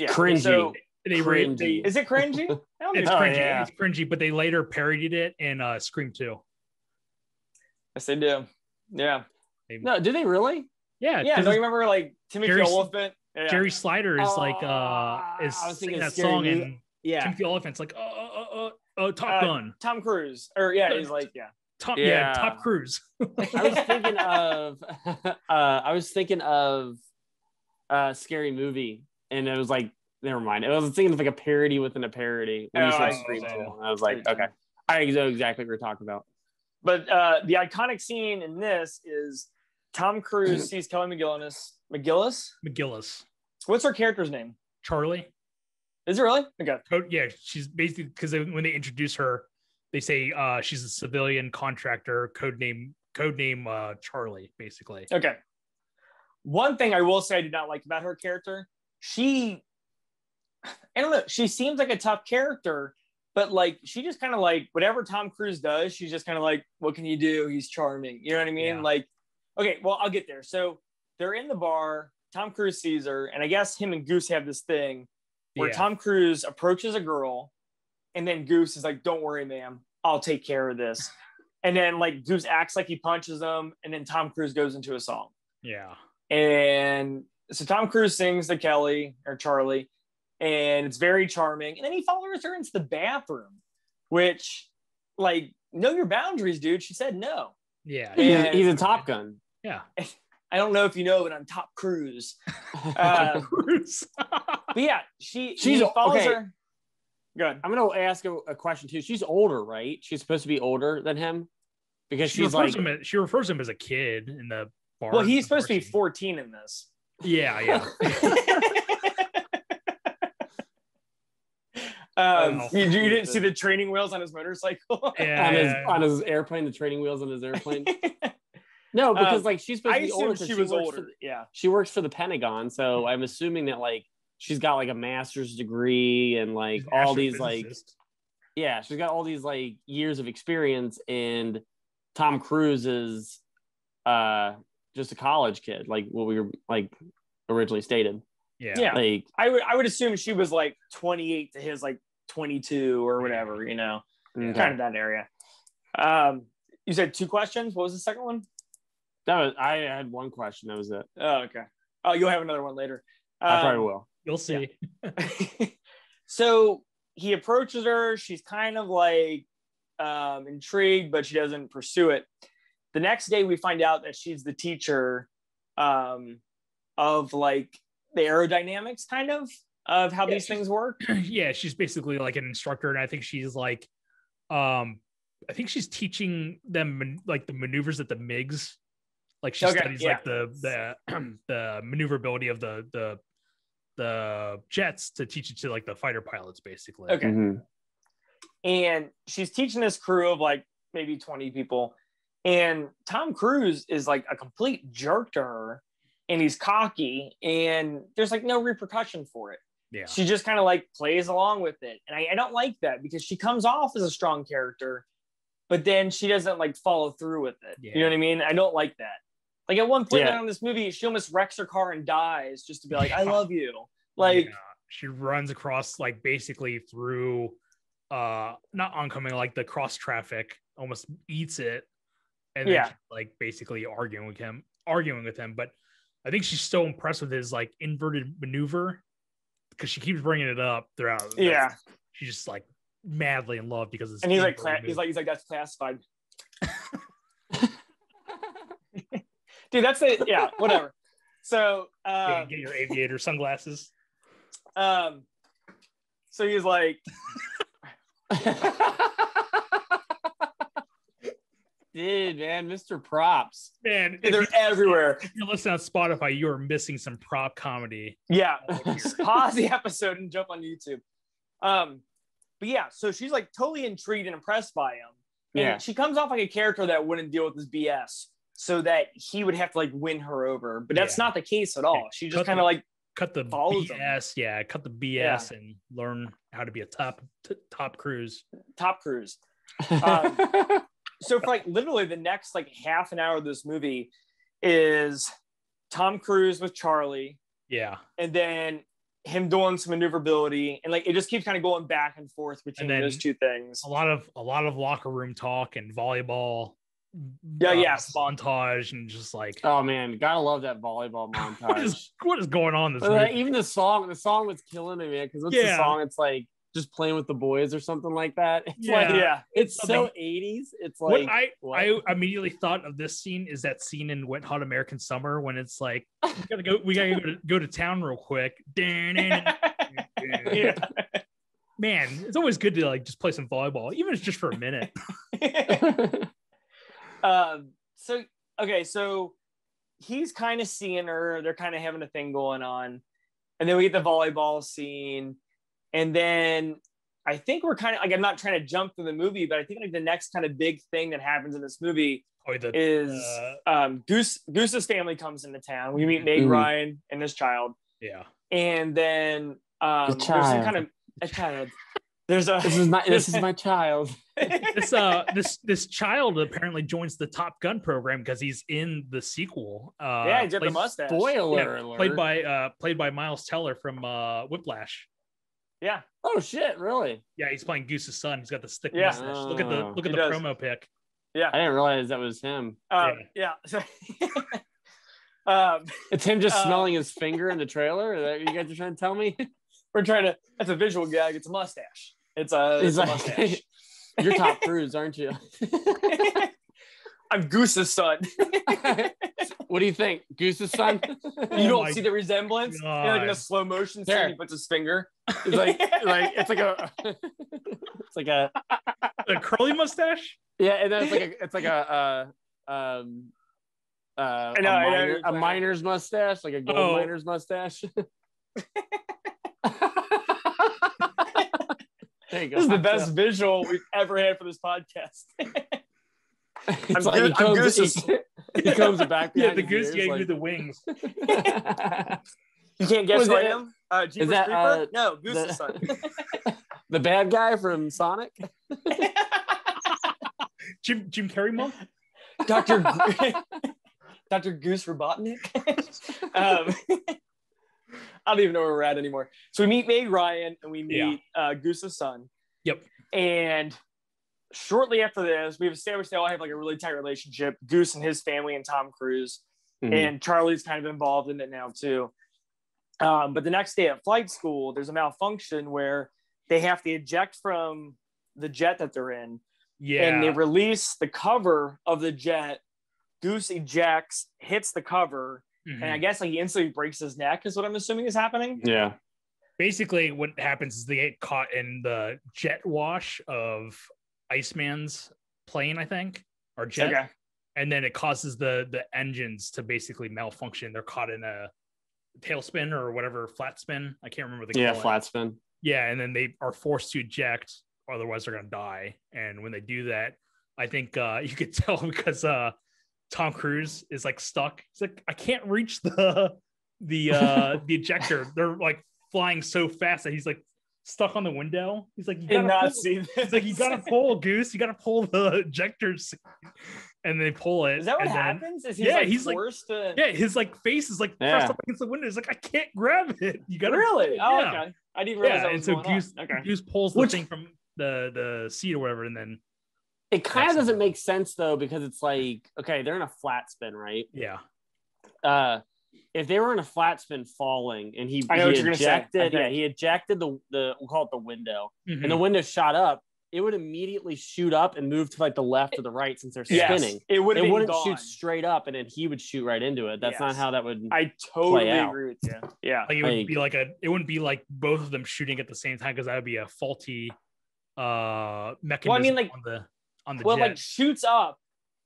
Cringy.
So,
cringy.
Is it cringy?
It's cringy. Yeah. It's cringy, but they later parodied it in Scream 2.
Yes, they do. Yeah.
No, do they really?
Yeah.
Yeah. Don't you remember like Timothy Olyphant? Yeah.
Jerry Slider is singing that song, and Timothy Olyphant's like, Top Gun.
Tom Cruise. Or he's like,
Top Cruise.
I was thinking of a Scary Movie, and it was like, never mind. I was thinking of like a parody within a parody. When you said Scream 2. I was like, okay. I know exactly what you're talking about.
But the iconic scene in this is Tom Cruise sees Kelly McGillis. What's her character's name?
Charlie.
Is it really? Okay.
Yeah, she's basically, because when they introduce her, they say she's a civilian contractor, codename Charlie, basically.
Okay. One thing I will say I do not like about her character, I don't know, she seems like a tough character, but like she just kind of like whatever Tom Cruise does, she's just kind of like, what can you do? He's charming. You know what I mean? Yeah. Like, okay, well, I'll get there. So they're in the bar, Tom Cruise sees her, and I guess him and Goose have this thing where Tom Cruise approaches a girl, and then Goose is like, don't worry, ma'am, I'll take care of this. And then like Goose acts like he punches him, and then Tom Cruise goes into a song.
Yeah. And
so Tom Cruise sings to Kelly or Charlie, and it's very charming. And then he follows her into the bathroom, which, like, know your boundaries, dude. She said no.
Yeah.
He's a Top Gun.
Yeah.
I don't know if you know, but I'm Top Cruise. But yeah, he follows her. Good.
I'm going to ask a question too. She's older, right? She's supposed to be older than him because she refers
to him as a kid in the bar.
Well, he's supposed to be 14 in this.
Yeah.
You didn't see the training wheels on his motorcycle?
On his airplane, the training wheels on his airplane. No, because like she's supposed to be older.
She was older.
She works for the Pentagon, so I'm assuming that like she's got like a master's degree and like all these physicist. She's got all these like years of experience, and Tom Cruise is just a college kid, like what we were like originally stated.
Yeah.
Like I would assume she was like 28 to his like 22 or whatever, you know, kind of that area. You said 2 questions. What was the second one?
I had 1 question. That was it.
Oh, okay. Oh, you'll have another one later.
I probably will.
You'll see.
Yeah. So he approaches her. She's kind of like intrigued, but she doesn't pursue it. The next day we find out that she's the teacher of like the aerodynamics kind of how these things work.
Yeah, she's basically like an instructor, and I think she's like I think she's teaching them like the maneuvers at the MiGs. Like she studies like the maneuverability of the jets to teach it to like the fighter pilots, basically.
Okay. Mm-hmm. And she's teaching this crew of like maybe 20 people, and Tom Cruise is like a complete jerk to her, and he's cocky, and there's like no repercussion for it.
Yeah.
She just kind of like plays along with it. And I don't like that, because she comes off as a strong character, but then she doesn't like follow through with it. Yeah. You know what I mean? I don't like that. Like at one point in this movie, she almost wrecks her car and dies just to be like, I love you. Like
she runs across like basically through not oncoming, like the cross traffic, almost eats it, and then she's, like basically arguing with him. But I think she's so impressed with his like inverted maneuver because she keeps bringing it up throughout.
Yeah,
she's just like madly in love because it's.
And he's like that's classified. Dude, that's it. Yeah, whatever. So
get your aviator sunglasses.
So he's like,
dude, man, Mr. Props,
man,
they're everywhere.
If you're listening on Spotify, you are missing some prop comedy.
Yeah, pause the episode and jump on YouTube. But yeah, so she's like totally intrigued and impressed by him. And she comes off like a character that wouldn't deal with this BS, so that he would have to like win her over. But that's not the case at all. She just kind of like
cut the BS. Him. Yeah, cut the BS and learn how to be a top cruise.
Top cruise. So for like literally the next like half an hour of this movie is Tom Cruise with Charlie.
Yeah.
And then him doing some maneuverability, and like it just keeps kind of going back and forth between those two things.
A lot of locker room talk and volleyball. Montage and just like,
oh man, gotta love that volleyball montage.
what is going on this movie?
Even the song was killing me, man, because what's the song? It's like just playing with the boys or something like that. It's so 80s. It's like
what I immediately thought of this scene is that scene in Wet Hot American Summer when it's like we gotta go to town real quick. Man, it's always good to like just play some volleyball, even if it's just for a minute.
So he's kind of seeing her. They're kind of having a thing going on, and then we get the volleyball scene. And then I think we're kind of like, I'm not trying to jump through the movie, but I think like the next kind of big thing that happens in this movie is Goose's family comes into town. We meet Meg Ryan and his child.
Yeah.
And then there's some kind of a child. This is
my child.
This child apparently joins the Top Gun program because he's in the sequel.
He's got the mustache.
Spoiler alert.
Played by Miles Teller from Whiplash.
Yeah.
Oh shit! Really?
Yeah, he's playing Goose's son. He's got the stick mustache. Look at the promo pic.
Yeah,
I didn't realize that was him.
Yeah.
It's him just smelling his finger in the trailer. Is that what you guys are trying to tell me?
That's a visual gag. It's a mustache. It's a mustache.
You're Tom Cruise, aren't you?
I'm Goose's son.
What do you think? Goose's son?
You don't see the resemblance? Like in a slow motion scene, he puts his finger.
It's like a
curly mustache.
Yeah, and then it's like a miner's mustache, like a gold miner's mustache. There you go.
This is the best visual we've ever had for this podcast.
He comes back.
Yeah, the goose gave you the wings.
You can't guess who I am? Jeepers Creeper? No, Goose's son.
The bad guy from Sonic?
Jim Carrey monk?
Dr. Goose Robotnik? I don't even know where we're at anymore. So we meet Meg Ryan and we meet Goose's son.
Yep.
And shortly after this, we've established they all have like a really tight relationship. Goose and his family and Tom Cruise. Mm-hmm. And Charlie's kind of involved in it now too. But the next day at flight school, there's a malfunction where they have to eject from the jet that they're in. Yeah. And they release the cover of the jet. Goose ejects, hits the cover. Mm-hmm. And I guess like he instantly breaks his neck is what I'm assuming is happening.
Yeah.
Basically what happens is they get caught in the jet wash of Iceman's plane, I think, or jet. Okay. And then it causes the engines to basically malfunction. They're caught in a tailspin or whatever, flat spin. I can't remember the
flat spin.
Yeah, and then they are forced to eject, otherwise they're gonna die. And when they do that, I think you could tell because Tom Cruise is like stuck. He's like, I can't reach the ejector. They're like flying so fast that he's like stuck on the window. He's like, you gotta see this. He's like, you gotta pull, Goose. You gotta pull the ejectors. and they pull it.
Is that what happens? Is he's forced to...
Yeah, his like face is like pressed up against the window. He's like, I can't grab it. You gotta
really? Oh, okay. I didn't realize that was
and so
going
Goose pulls the thing from the seat or whatever, and then
it kind of doesn't make sense though, because it's like, okay, they're in a flat spin, right?
Yeah.
If they were in a flat spin falling and he ejected the we'll call it the window, and the window shot up, it would immediately shoot up and move to like the left or the right since they're spinning.
It wouldn't
shoot straight up and then he would shoot right into it. That's not how that would.
I totally agree with you. Yeah,
like it wouldn't be like both of them shooting at the same time, because that would be a faulty mechanism.
Well, I mean, like
on the
jet.
Like
shoots up.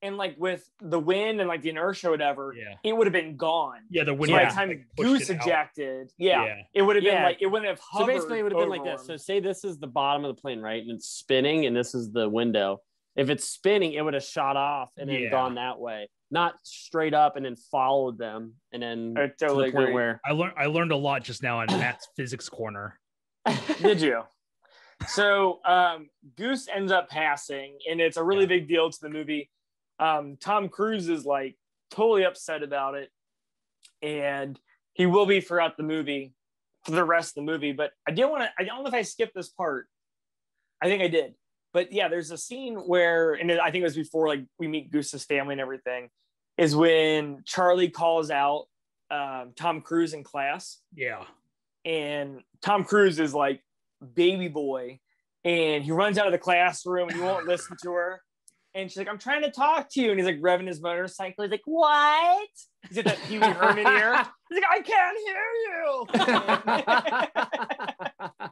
And like with the wind and like the inertia or whatever, it would have been gone.
Yeah, the wind.
So by the time Goose ejected, it would have been like, it wouldn't have hovered.
So basically, it would have been like this. So say this is the bottom of the plane, right? And it's spinning, and this is the window. If it's spinning, it would have shot off and then gone that way, not straight up and then followed them. And then
I totally
to the point where
I learned a lot just now on Matt's physics corner.
Did you? So Goose ends up passing, and it's a really big deal to the movie. Tom Cruise is like totally upset about it, and he will be throughout the movie for the rest of the movie. But I don't know if I skipped this part. I think I did. But yeah, there's a scene where, and I think it was before like we meet Goose's family and everything, is when Charlie calls out Tom Cruise in class.
Yeah.
And Tom Cruise is like baby boy, and he runs out of the classroom and he won't listen to her. And she's like, I'm trying to talk to you. And he's like revving his motorcycle. He's like, what? He's got that Pee Wee Herman ear. He's like, I can't hear you.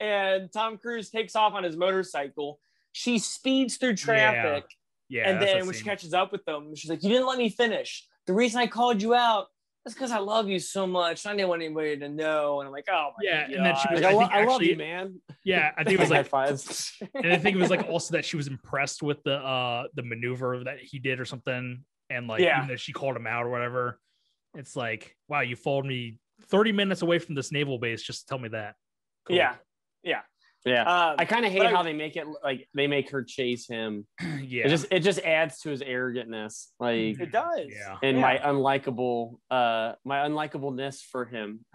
And Tom Cruise takes off on his motorcycle. She speeds through traffic.
Yeah.
And then when she catches up with them, she's like, you didn't let me finish. The reason I called you out is because I love you so much. I didn't want anybody to know. And I'm like, oh my God.
And then she was like, I love you,
man.
Yeah, I think it was like fives. And I think it was like also that she was impressed with the maneuver that he did or something. And like, even though she called him out or whatever, it's like, wow, you followed me 30 minutes away from this naval base just to tell me that. Cool.
Yeah.
I kind of hate how they make it like they make her chase him. It just adds to his arrogantness. Like
it does.
And my unlikableness for him.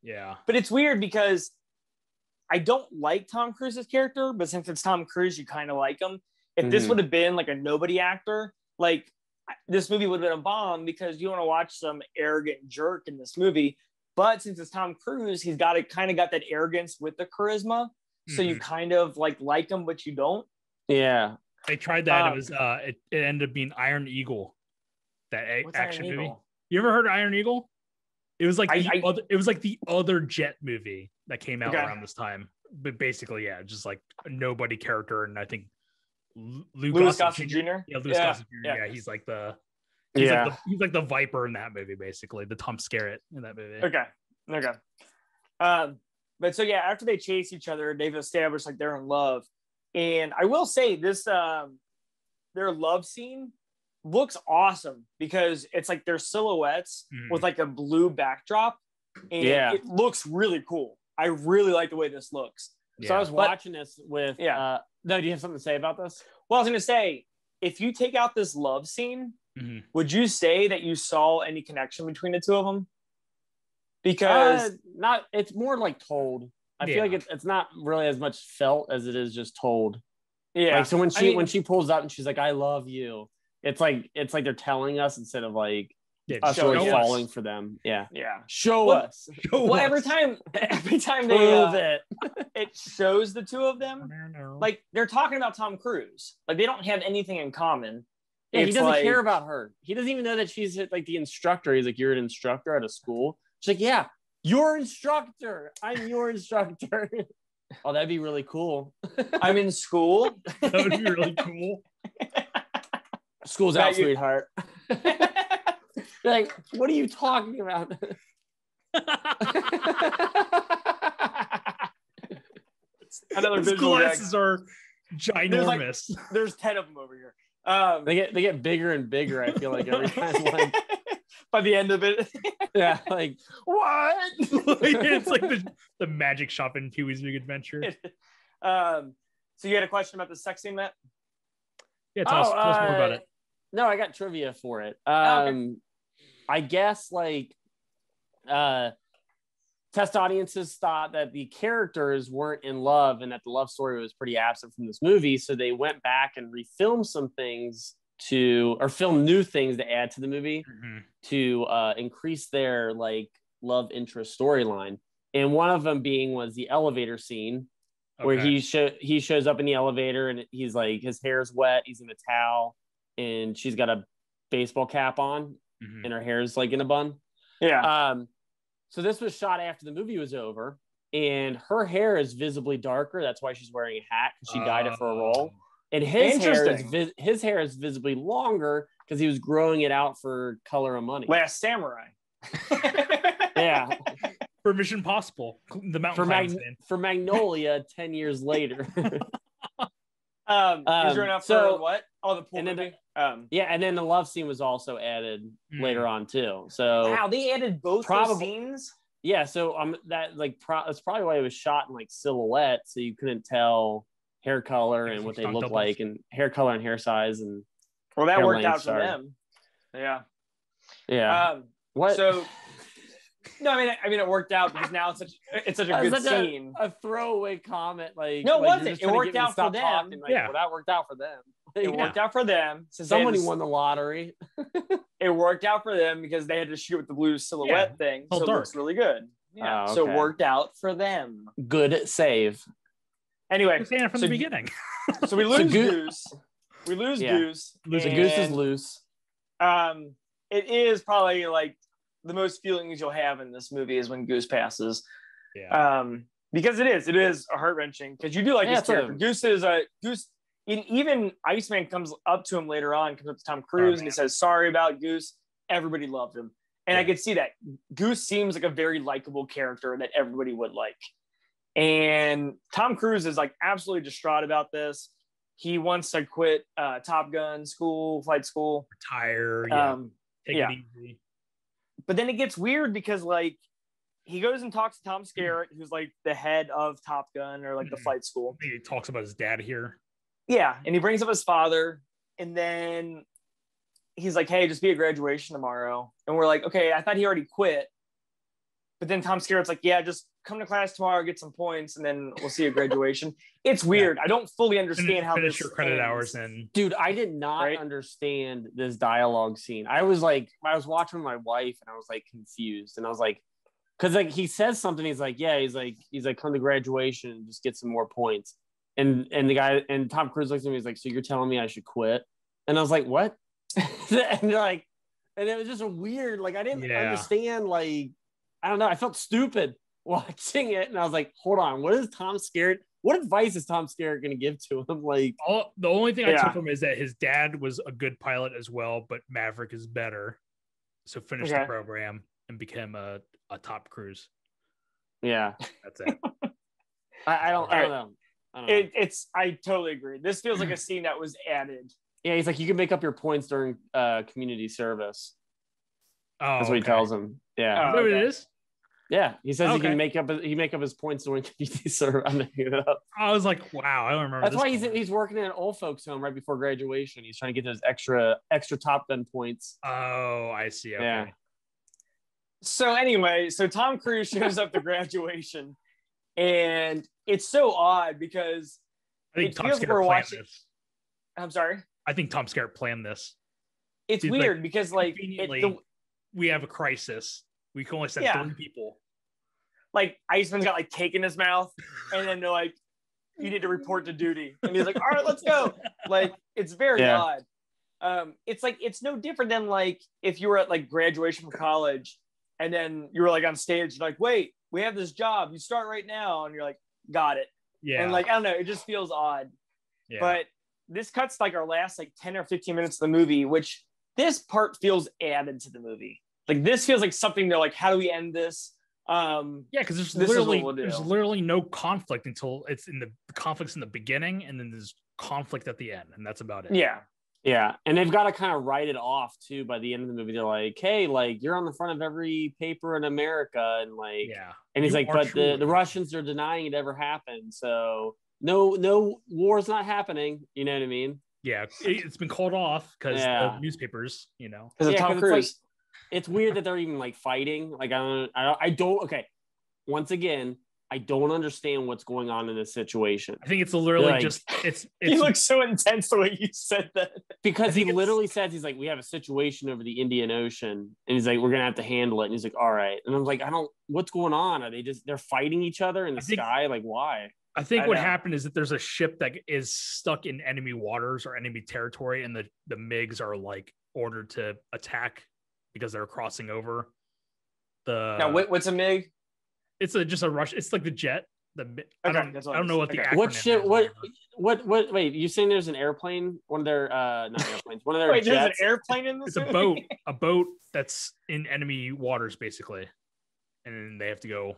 Yeah.
But it's weird because I don't like Tom Cruise's character, but since it's Tom Cruise, you kind of like him. If this would have been like a nobody actor, like this movie would have been a bomb, because you want to watch some arrogant jerk in this movie. But since it's Tom Cruise, he's got that arrogance with the charisma. So you kind of like him, but you don't.
Yeah.
They tried that. It was it ended up being Iron Eagle, that action movie. Eagle? You ever heard of Iron Eagle? It was like the other jet movie that came out around this time. But basically, just like a nobody character, and I think
Louis Gossett Jr.
Yeah, Louis Gossett Jr. Yeah, he's like the he's like the Viper in that movie, basically the Tom Skerritt in that movie.
Okay. But so after they chase each other, they've established like they're in love, and I will say this: their love scene looks awesome because it's like their silhouettes with like a blue backdrop, and it looks really cool. I really like the way this looks.
So I was watching this with do you have something to say about this?
Well, I was gonna say, if you take out this love scene, would you say that you saw any connection between the two of them? Because
it's more like told. I feel like it's not really as much felt as it is just told. Yeah. Like, so when she pulls up and she's like, I love you, it's like they're telling us instead of like us really falling for them. Yeah. Show us.
Every time it shows the two of them, like they're talking about Tom Cruise. Like they don't have anything in common.
Yeah, he doesn't care about her. He doesn't even know that she's like the instructor. He's like, you're an instructor at a school. She's like, yeah, your instructor. I'm your instructor. Oh, that'd be really cool.
I'm in school.
That would be really cool.
School's out, sweetheart. You're like, what are you talking about?
Another
His glasses are ginormous.
There's 10 of them over here.
They get bigger and bigger. I feel like every time. Like,
by the end of it,
like what?
It's like the magic shop in Pee-wee's Big Adventure.
So you had a question about the sex scene, Matt?
Yeah, tell us more about it.
No, I got trivia for it.
Okay.
I guess like test audiences thought that the characters weren't in love and that the love story was pretty absent from this movie, so they went back and refilmed some things film new things to add to the movie to increase their like love interest storyline. And one of them was the elevator scene where he shows up in the elevator and he's like, his hair's wet, he's in a towel, and she's got a baseball cap on and her hair's like in a bun.
Yeah.
So this was shot after the movie was over, and her hair is visibly darker. That's why she's wearing a hat, because she dyed it for a role. And his hair is visibly longer because he was growing it out for color and money.
Last Samurai.
Yeah.
For Mission Impossible, the mountain
for Magnolia 10 years later.
He's running out for what? Oh, the pool movie.
And then the love scene was also added later on too. So
wow, they added both those scenes.
Yeah, so that that's probably why it was shot in like silhouette, so you couldn't tell hair color and what they look like, and hair color and hair size, and
that worked out for them.
Yeah.
What? So no, I mean, it worked out because now it's such a good scene.
A throwaway comment, like
no, it wasn't. It worked out for them.
Well, that worked out for them.
It worked out for them.
Somebody won the lottery.
It worked out for them because they had to shoot with the blue silhouette thing, so it looks really good. Yeah, so it worked out for them.
Good save.
Anyway,
from the beginning.
So we lose Goose. We lose Goose.
Goose is loose.
It is probably like the most feelings you'll have in this movie is when Goose passes.
Yeah.
Because it is a heart-wrenching, because you do like his character. Goose is Goose. Even Iceman comes up to him later on, comes up to Tom Cruise, and he says sorry about Goose. Everybody loved him, and I could see that. Goose seems like a very likable character that everybody would like. And Tom Cruise is like absolutely distraught about this. He wants to quit Top Gun flight school,
retire, take it easy.
But then it gets weird because like he goes and talks to Tom Skerritt, who's like the head of Top Gun or like the flight school.
He talks about his dad here.
Yeah, and he brings up his father, and then he's like, "Hey, just be at graduation tomorrow." And we're like, "Okay, I thought he already quit." But then Tom Skerritt's like, "Yeah, just come to class tomorrow, get some points, and then we'll see you at graduation." It's weird. I don't fully understand how
finish your credit hours. And
dude, I did not understand this dialogue scene. I was watching with my wife, and I was like confused, and I was like, because like he says something, he's like, come to graduation and just get some more points. And the guy, and Tom Cruise looks at me, he's like, "So you're telling me I should quit?" And I was like, "What?" and it was just a weird, like, I didn't understand, like, I don't know, I felt stupid watching it, and I was like, hold on, what advice is Tom Skerritt going to give to him? Like,
the only thing I took from him is that his dad was a good pilot as well, but Maverick is better, so finish the program and became a top Cruise.
Yeah,
that's it.
I don't know.
I totally agree. This feels like a scene that was added.
Yeah, he's like, you can make up your points during community service.
Oh,
that's what he tells him. Yeah,
is that what it is?
Yeah, he says he can make up his points during community service. I'm making it up.
I was like, wow, I don't remember.
That's why he's working in an old folks home right before graduation. He's trying to get those extra Top Gun points.
Oh, I see. Okay.
Yeah.
So anyway, Tom Cruise shows up to graduation. And it's so odd because
I think Tom Skerritt planned this.
I'm sorry?
I think Tom Skerritt planned this.
It's weird because like
we have a crisis. We can only send 3 people.
Like Iceman's got like cake in his mouth, and then they're like, "You need to report to duty." And he's like, "All right, let's go." Like, it's very odd. It's like, it's no different than like if you were at like graduation from college and then you were like on stage, you're like, "Wait, we have this job. You start right now." And you're like, "Got it."
Yeah.
And like, I don't know, it just feels odd.
Yeah.
But this cuts like our last like 10 or 15 minutes of the movie, which this part feels added to the movie. Like, this feels like something they're like, how do we end this?
Because there's literally no conflict until it's in the conflict's in the beginning, and then there's conflict at the end, and that's about it.
Yeah, and they've got to kind of write it off too. By the end of the movie, they're like, "Hey, like, you're on the front of every paper in America," and like, and he's like, "But the Russians are denying it ever happened, so no war's not happening." You know what I mean?
Yeah, it's been called off because of newspapers, because
of Tom Cruise.
It's weird that they're even like fighting. Like I don't. Okay, once again, I don't understand what's going on in this situation.
I think it's literally just it's.
You look so intense the way you said that.
Because he literally says he's like, we have a situation over the Indian Ocean, and he's like, we're gonna have to handle it. And he's like, all right. And I'm like, what's going on? Are they're fighting each other in the sky? Like, why?
I think what happened is that there's a ship that is stuck in enemy waters or enemy territory, and the MiGs are like ordered to attack because they're crossing over.
Now, what's a MiG?
It's just a rush. It's like the jet. I don't know what the acronym
what ship?
is.
What? Wait, you saying there's an airplane? One of their not airplanes. One of their
wait,
jets?
There's an airplane in this?
It's a boat. A boat that's in enemy waters, basically, and then they have to go.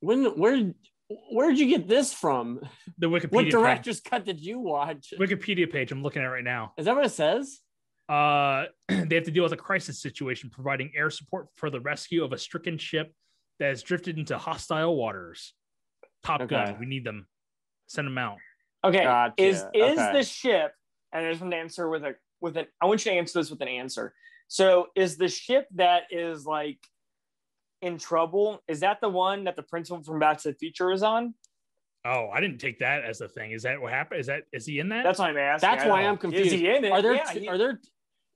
Where'd you get this from?
The Wikipedia.
What director's cut did you watch?
Wikipedia page I'm looking at right now.
Is that what it says?
They have to deal with a crisis situation, providing air support for the rescue of a stricken ship that has drifted into hostile waters. Top Gun, we need them. Send them out.
Okay, gotcha. Is the ship? And I just want to answer with an. I want you to answer this with an answer. So, is the ship that is like in trouble? Is that the one that the principal from Back to the Future is on?
Oh, I didn't take that as the thing. Is that what happened? Is he in that?
That's why I'm asking.
That's why I'm confused.
Is he in it?
Are there?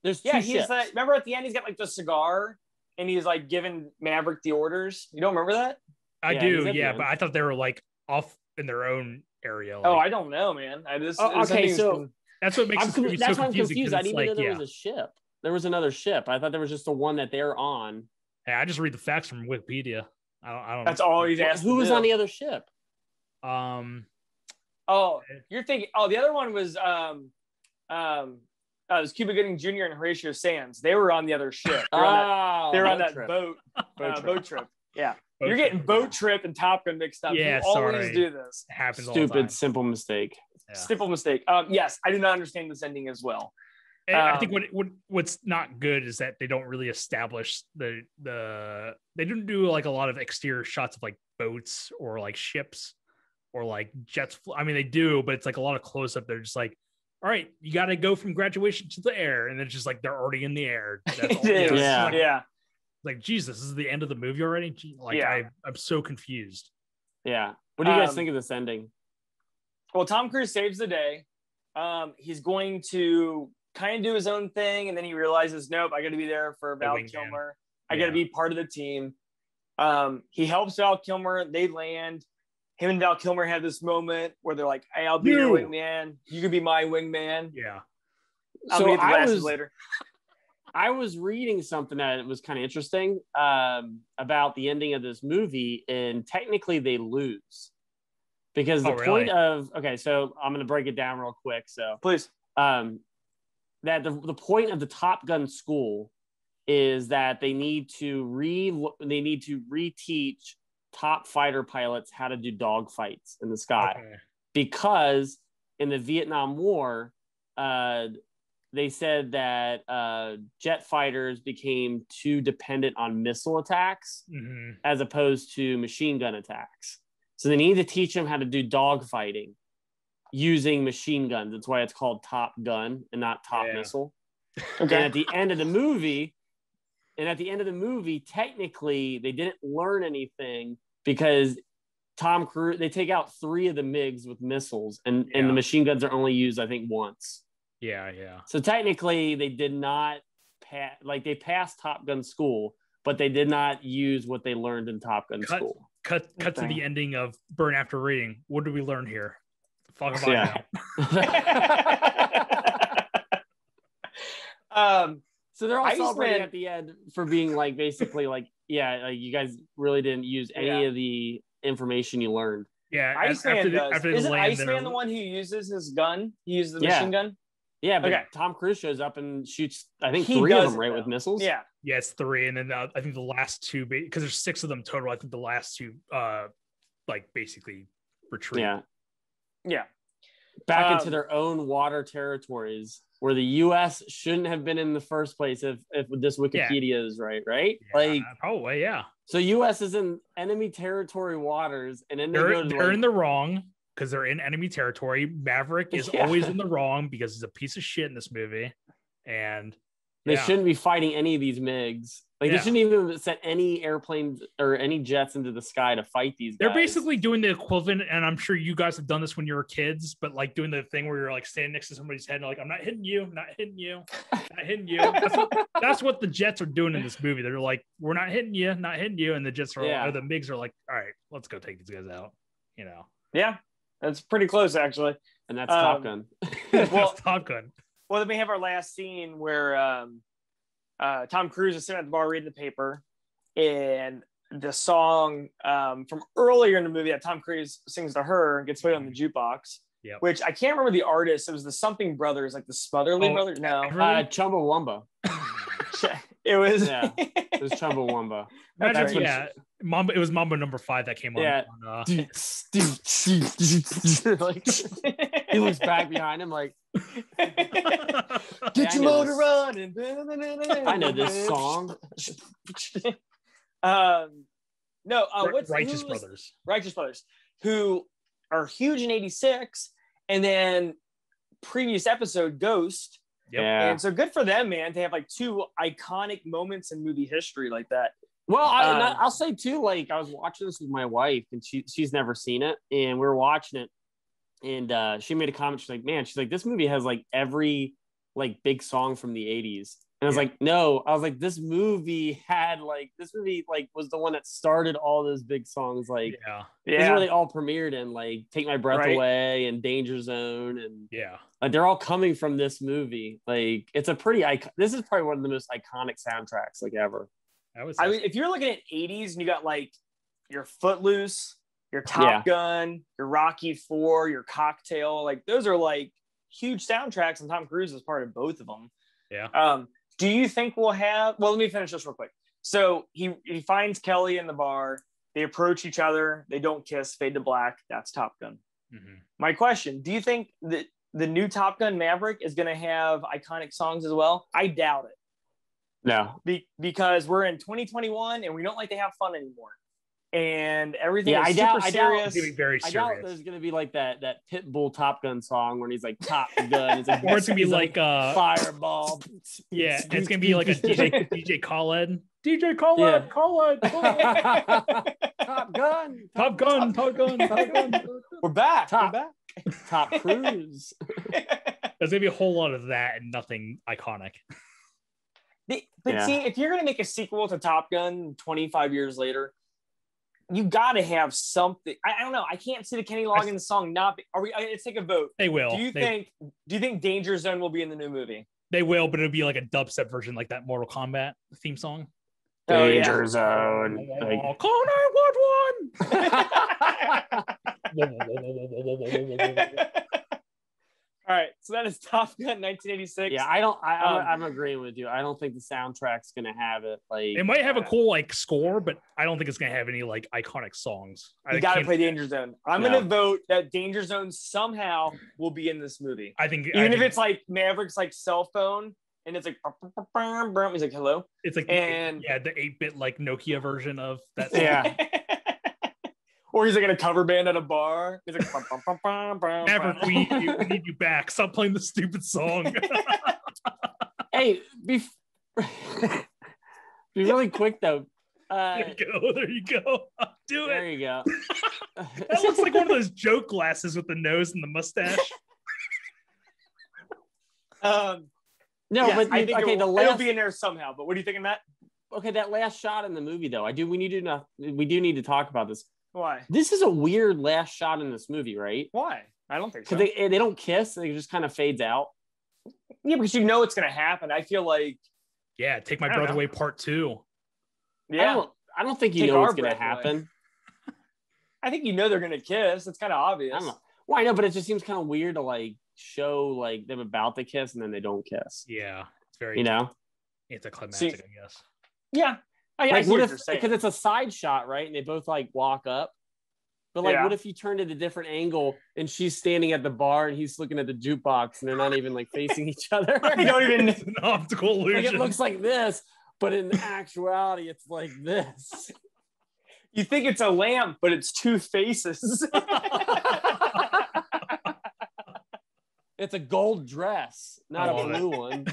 There's two ships.
Remember at the end he's got like the cigar and he's like giving Maverick the orders. You don't remember that?
I do, but I thought they were like off in their own area. Like...
Oh, I don't know, man.
Okay, so
that's what makes it so confusing.
That's why I'm confused. I didn't even know there was a ship. There was another ship. I thought there was just the one that they're on.
Hey, I just read the facts from Wikipedia. I don't.
That's all he's asked.
Who was on the other ship?
Oh, you're thinking. Oh, the other one was it was Cuba Gooding Jr. and Horatio Sands. They were on the other ship. They were on that boat trip. Yeah. You're getting Boat Trip and Top Gun mixed up.
Yeah,
you always do this.
It happens
Stupid,
all the time.
simple mistake.
Yeah. Simple mistake. Yes, I do not understand this ending as well.
I think what's not good is that they don't really establish they didn't do like a lot of exterior shots of like boats or like ships or like jets. I mean, they do, but it's like a lot of close up. They're just like, all right, you got to go from graduation to the air, and then it's just like they're already in the air. That's all,
yeah.
Like, Jesus, this is the end of the movie already. Like, I'm so confused.
Yeah. What do you guys think of this ending?
Well, Tom Cruise saves the day. He's going to kind of do his own thing, and then he realizes, nope, I got to be there for Val Kilmer. I got to be part of the team. He helps Val Kilmer. They land. Him and Val Kilmer have this moment where they're like, hey, I'll be your wingman. You can be my wingman.
Yeah.
I'll get the glasses later.
I was reading something that was kind of interesting about the ending of this movie, and technically they lose. Because the point of... Okay, so I'm going to break it down real quick. So
please.
That the point of the Top Gun school is that they need to reteach top fighter pilots how to do dog fights in the sky, because in the Vietnam War, they said that jet fighters became too dependent on missile attacks as opposed to machine gun attacks. So they need to teach them how to do dog fighting using machine guns. That's why it's called Top Gun and not Top Missile. Okay. And at the end of the movie, technically they didn't learn anything because Tom Cruise, they take out 3 of the MiGs with missiles, and the machine guns are only used, I think, once.
Yeah.
So technically they did not pass, like they passed Top Gun school, but they did not use what they learned in Top Gun school.
Cut to the ending of Burn After Reading. What do we learn here? Fuck
so they're all celebrating at the end for being like, basically like, you guys really didn't use any of the information you learned.
Yeah, Iceman does. Isn't Iceman the one who uses his gun? He uses the machine gun?
Yeah, but Tom Cruise shows up and shoots, I think, 3 of them, right, with missiles?
Yeah.
Yeah, it's 3. And then I think the last 2, because there's 6 of them total, I think the last 2, like, basically retreat.
Yeah.
Back into their own water territories where the U.S. shouldn't have been in the first place if this Wikipedia is right?
Yeah, like, probably, yeah.
So U.S. is in enemy territory waters, and then
they're in the wrong. because they're in enemy territory. Maverick is always in the wrong because he's a piece of shit in this movie. And
they shouldn't be fighting any of these MiGs. Like they shouldn't even set any airplanes or any jets into the sky to fight these guys.
They're basically doing the equivalent, and I'm sure you guys have done this when you were kids, but like doing the thing where you're like standing next to somebody's head and like, I'm not hitting you, not hitting you, not hitting you. That's what the jets are doing in this movie. They're like, we're not hitting you, not hitting you, and the jets are or the MiGs are like, all right, let's go take these guys out. You know?
Yeah, that's pretty close actually.
And that's Top Gun.
Well, Top Gun.
Well, then we have our last scene where Tom Cruise is sitting at the bar reading the paper, and the song from earlier in the movie that Tom Cruise sings to her gets played on the jukebox.
Yep.
Which I can't remember the artist. It was the something brothers, like the Smotherly brothers. No,
Chumbawamba.
It was.
Yeah, it was Chumbawamba.
That's Mamba. It was Mamba number 5 that came on.
Yeah. Like, he looks back behind him like,
get your motor running.
I know this song.
Righteous Brothers.
Righteous Brothers, who are huge in '86, and then previous episode Ghost.
Yep.
Yeah.
And so good for them, man, to have like 2 iconic moments in movie history like that.
Well, I'll say too, like I was watching this with my wife, and she's never seen it, and we were watching it, and she made a comment. She's like, "Man, this movie has like every like big song from the '80s." And I was like, "No," I was like, "This movie was the one that started all those big songs. Like, this is where they all premiered in, like Take My Breath Away and Danger Zone, and like they're all coming from this movie. Like, it's a pretty this is probably one of the most iconic soundtracks like ever."
I mean, if you're looking at 80s and you got like your Footloose, your Top Gun, your Rocky IV, your Cocktail, like those are like huge soundtracks, and Tom Cruise is part of both of them.
Yeah.
Do you think we'll have? Well, let me finish this real quick. So he finds Kelly in the bar. They approach each other. They don't kiss. Fade to black. That's Top Gun.
Mm-hmm.
My question: do you think that the new Top Gun Maverick is going to have iconic songs as well? I doubt it.
No,
because we're in 2021 and we don't like to have fun anymore, and everything is super serious.
I doubt it's gonna be very serious.
I doubt there's gonna be like that Pitbull Top Gun song when he's like Top Gun. It's like,
or it's gonna be like
Fireball.
Yeah, it's gonna be like a DJ Khaled. DJ Khaled, Khaled. Top Gun.
We're back.
Top Cruise.
There's gonna be a whole lot of that and nothing iconic.
But see, if you're going to make a sequel to Top Gun 25 years later, you got to have something. I don't know. I can't see the Kenny Loggins song not be. Let's take a vote.
They will.
Do you think Danger Zone will be in the new movie?
They will, but it'll be like a dubstep version, like that Mortal Kombat theme song.
Danger Zone.
Call 911.
All right, so that is Top Gun 1986.
Yeah, I'm agreeing with you. I don't think the soundtrack's gonna have it. Like,
it might have a cool like score, but I don't think it's gonna have any like iconic songs.
You got to play Danger Zone. I'm gonna vote that Danger Zone somehow will be in this movie. If it's like Maverick's like cell phone and it's like he's like hello.
It's like the 8-bit like Nokia version of that song.
Yeah.
Or he's like in a cover band at a bar. He's like,
Maverick, we need you back. Stop playing the stupid song.
Hey, be really quick though.
There you go. Do it.
There you go.
That looks like one of those joke glasses with the nose and the mustache.
No, but I think it'll be in there somehow. But what do you think of that?
Okay, that last shot in the movie though, we do need to talk about this.
Why?
This is a weird last shot in this movie, right?
Why? I don't think so.
Because they don't kiss; they just kind of fades out.
Yeah, because you know it's going to happen. I feel like.
Yeah, Take My Breath Away Part 2.
Yeah,
I don't think you know what's going to happen.
I think you know they're going to kiss. It's kind of obvious.
I don't know. Well, I know, but it just seems kind of weird to like show like them about to kiss and then they don't kiss.
Yeah, it's very anticlimactic, I guess.
Yeah.
Like, what if, because it's a side shot, right? And they both like walk up. But like, what if you turned it a different angle and she's standing at the bar and he's looking at the jukebox and they're not even like facing each other?
You don't even
it's an optical illusion.
Like, it looks like this, but in actuality, it's like this.
You think it's a lamp, but it's two faces.
It's a gold dress, not a blue one.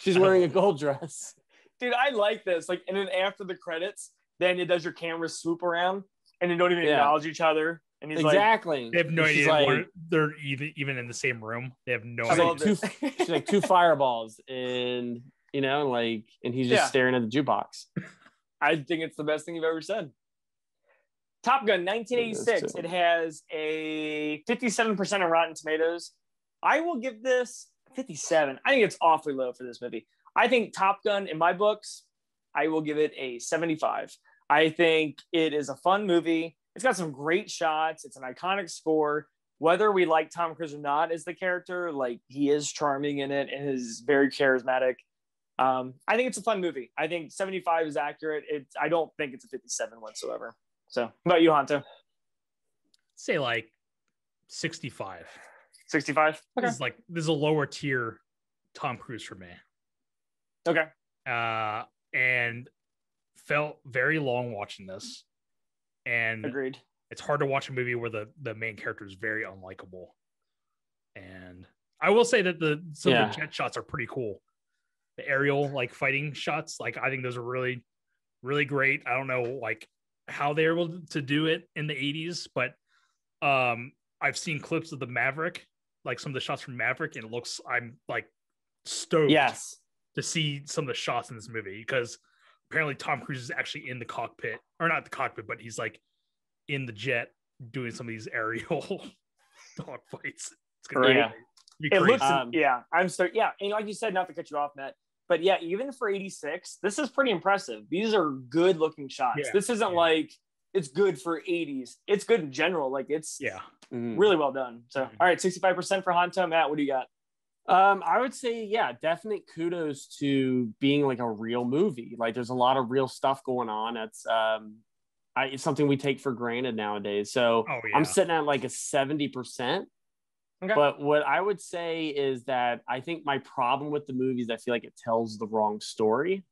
She's wearing a gold dress.
Dude, I like this. Like, and then after the credits, then it does your camera swoop around, and they don't even acknowledge each other. And he's
exactly.
They have no idea like, they're even in the same room. They have no idea.
She's like 2 fireballs, and and he's just staring at the jukebox.
I think it's the best thing you've ever said. Top Gun, 1986. It has a 57% of Rotten Tomatoes. I will give this 57. I think it's awfully low for this movie. I think Top Gun, in my books, I will give it a 75. I think it is a fun movie. It's got some great shots. It's an iconic score. Whether we like Tom Cruise or not as the character, like he is charming in it and is very charismatic. I think it's a fun movie. I think 75 is accurate. I don't think it's a 57 whatsoever. So, how about you, Honto?
Say like 65.
65. Okay.
This is a lower tier Tom Cruise for me.
Okay.
And felt very long watching this. And
agreed.
It's hard to watch a movie where the main character is very unlikable. And I will say that some of the jet shots are pretty cool. The aerial fighting shots, I think those are really, really great. I don't know how they're able to do it in the 80s, but I've seen clips of the Maverick, some of the shots from Maverick, and I'm stoked to see some of the shots in this movie, because apparently Tom Cruise is actually in the cockpit, or not the cockpit, but he's in the jet doing some of these aerial dog fights. It's gonna be
it looks I'm stoked. Yeah, and like you said, not to cut you off, Matt, but even for 86, this is pretty impressive. These are good looking shots. This isn't it's good for 80s. It's good in general. It's really well done. So, all right, 65% for Honto. Matt, what do you got?
I would say, definite kudos to being a real movie. There's a lot of real stuff going on. That's it's something we take for granted nowadays. So I'm sitting at a 70%. Okay. But what I would say is that I think my problem with the movie is I feel like it tells the wrong story.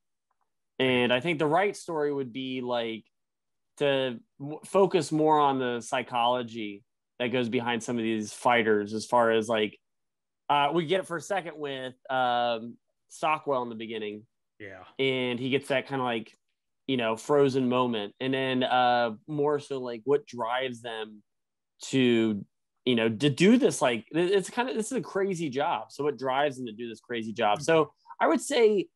And I think the right story would be to focus more on the psychology that goes behind some of these fighters, as far as we get it for a second with Stockwell in the beginning.
Yeah.
And he gets that kind of frozen moment. And then more so what drives them to do this, this is a crazy job. So what drives them to do this crazy job? So I would say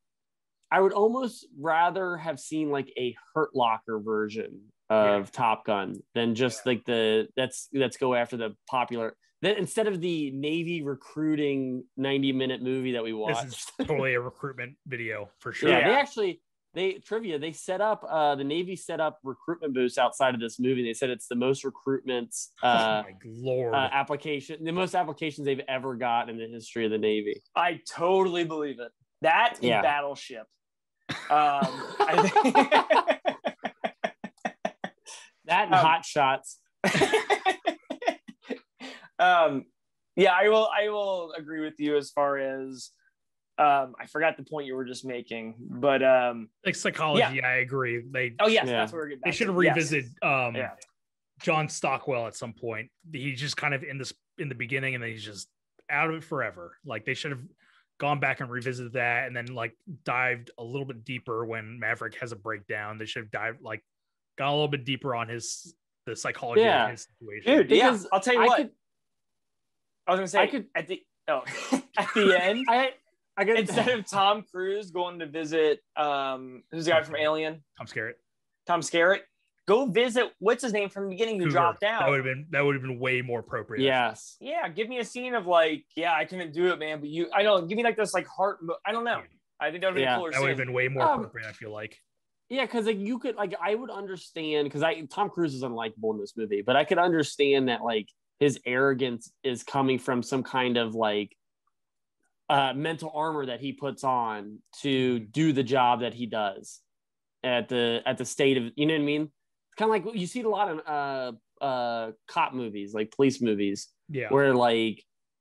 I would almost rather have seen a Hurt Locker version of Top Gun than just let's go after the popular. Then instead of the Navy recruiting 90-minute movie that we watched.
This is totally a recruitment video for sure.
They set up the Navy set up recruitment booths outside of this movie. They said it's the most recruitments application, the most applications they've ever got in the history of the Navy.
I totally believe it. That and Battleship. I think
that and Hot Shots.
I will agree with you as far as I forgot the point you were just making, but
psychology, I agree.
That's where we're getting back.
They should have revisited John Stockwell at some point. He's just kind of in the beginning, and then he's just out of it forever. They should have gone back and revisited that, and then dived a little bit deeper when Maverick has a breakdown. They should have dived got a little bit deeper on the psychology of his situation.
Dude, I'll tell you what. I was gonna say at the end, instead of Tom Cruise going to visit who's the guy from Alien? Tom Skerritt. Go visit what's his name from the beginning who dropped out.
That would have been way more appropriate.
Yes.
Yeah, give me a scene of I couldn't do it, man. But give me this heart. I don't know. I think that would be a cooler scene.
That would have been way more appropriate. I feel like.
Yeah, because you could I would understand, because Tom Cruise is unlikable in this movie, but I could understand that his arrogance is coming from some kind of mental armor that he puts on to do the job that he does at the state of, you know what I mean? It's kind of you see a lot of cop movies, police movies, where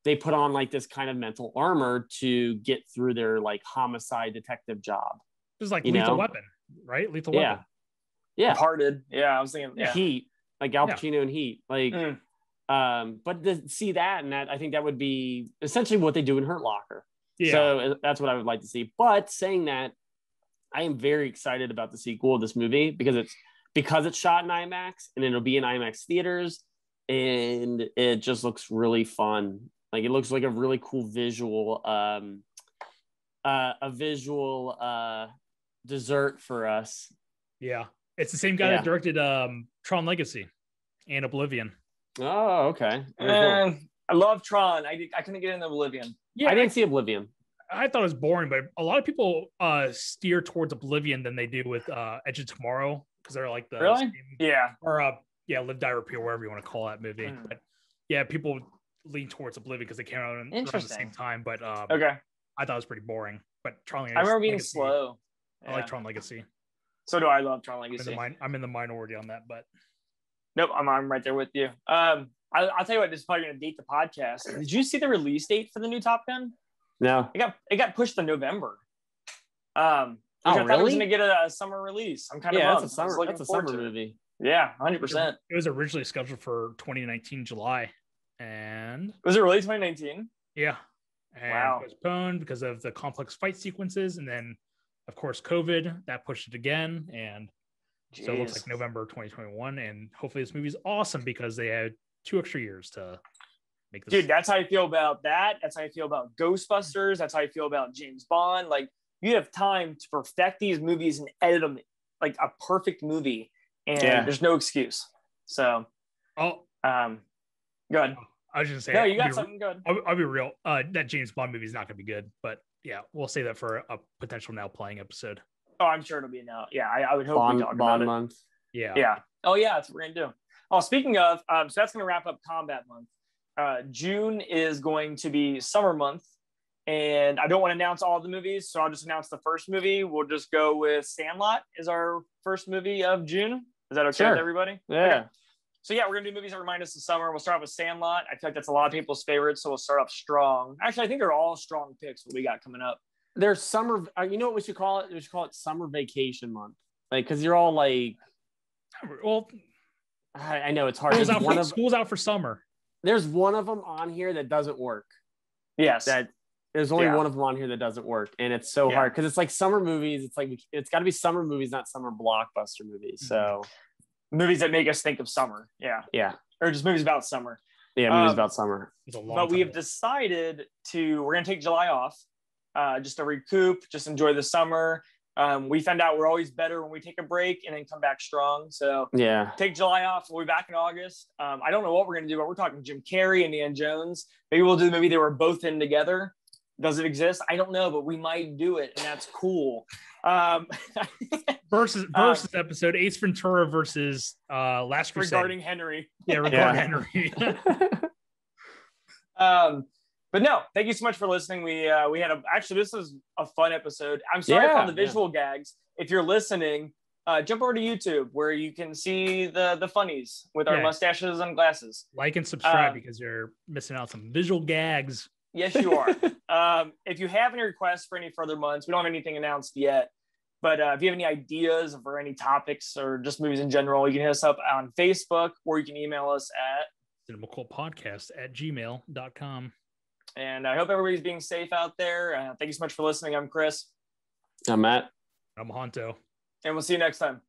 they put on this kind of mental armor to get through their homicide detective job.
It was Lethal Weapon, right? Lethal Weapon.
Yeah.
Departed. Yeah, I was thinking
Heat, Al Pacino in Heat. But to see that, and that, I think that would be essentially what they do in Hurt Locker.
Yeah.
So that's what I would like to see. But saying that, I am very excited about the sequel of this movie because it's shot in IMAX and it'll be in IMAX theaters, and it just looks really fun. Like, it looks like a really cool visual, dessert for us.
Yeah, it's the same guy that directed Tron Legacy and Oblivion.
Oh, okay.
Cool. I love Tron. I couldn't get into Oblivion.
Yeah, I didn't see Oblivion.
I thought it was boring, but a lot of people steer towards Oblivion than they do with Edge of Tomorrow, because they're like the
really
Live, Die, Repeat, whatever you want to call that movie. But yeah, people lean towards Oblivion because they came out around the same time. But
okay,
I thought it was pretty boring. But Tron Legacy,
I remember being slow.
I like Tron Legacy.
So do I. Love Tron Legacy.
I'm in the minority on that, but
nope, I'm right there with you. I'll tell you what, this is probably going to date the podcast. Did you see the release date for the new Top Gun?
No.
It got pushed to November. I thought it was going to get a summer release. I'm kind of bummed.
That's a summer movie.
Yeah, 100%.
It was originally scheduled for 2019 July, and
was it really 2019?
Yeah, and postponed because of the complex fight sequences, and then of course COVID that pushed it again, and so it looks like November 2021. And hopefully this movie's awesome because they had 2 extra years to make this.
Dude, that's how I feel about that. That's how I feel about Ghostbusters. That's how I feel about James Bond. Like, you have time to perfect these movies and edit them like a perfect movie, and there's no excuse. So, go ahead.
I was just saying.
No, you got something good.
I'll be real. That James Bond movie is not going to be good, but yeah, we'll save that for a potential Now Playing episode.
Oh, I'm sure it'll be now. Yeah, I would hope we talk about it.
Month.
Yeah.
Yeah. Oh, yeah, that's what we're gonna do. Oh, speaking of, so that's gonna wrap up Combat Month. June is going to be Summer Month, and I don't want to announce all the movies, so I'll just announce the first movie. We'll just go with Sandlot as our first movie of June. Is that okay with everybody?
Yeah.
Okay. So yeah, we're gonna do movies that remind us of summer. We'll start with Sandlot. I feel like that's a lot of people's favorites, so we'll start off strong. Actually, I think they're all strong picks. What we got coming up?
There's summer. You know what we should call it? We should call it Summer Vacation Month, like, because you're all like,
well,
I know it's hard.
School's out for summer.
There's one of them on here that doesn't work.
Yes,
there's only one of them on here that doesn't work, and it's so hard because it's like summer movies. It's like it's got to be summer movies, not summer blockbuster movies. So.
Movies that make us think of summer. Yeah. Or just movies about summer.
Yeah, movies about summer.
But we have decided we're going to take July off just to recoup, just enjoy the summer. We found out we're always better when we take a break and then come back strong. So take July off. We'll be back in August. I don't know what we're going to do, but we're talking Jim Carrey and Indiana Jones. Maybe we'll do the movie they were both in together. Does it exist? I don't know, but we might do it, and that's cool.
Versus episode Ace Ventura versus Last Crusade.
Regarding Henry.
Yeah, regarding Henry.
But no, thank you so much for listening. We had this was a fun episode. I'm sorry for the visual gags. If you're listening, jump over to YouTube where you can see the funnies with our mustaches and glasses.
Like and subscribe because you're missing out some visual gags.
Yes, you are. If you have any requests for any further months, we don't have anything announced yet. But if you have any ideas for any topics or just movies in general, you can hit us up on Facebook or you can email us at
CinemaCultPodcast@gmail.com.
And I hope everybody's being safe out there. Thank you so much for listening. I'm Chris.
I'm Matt.
I'm Honto.
And we'll see you next time.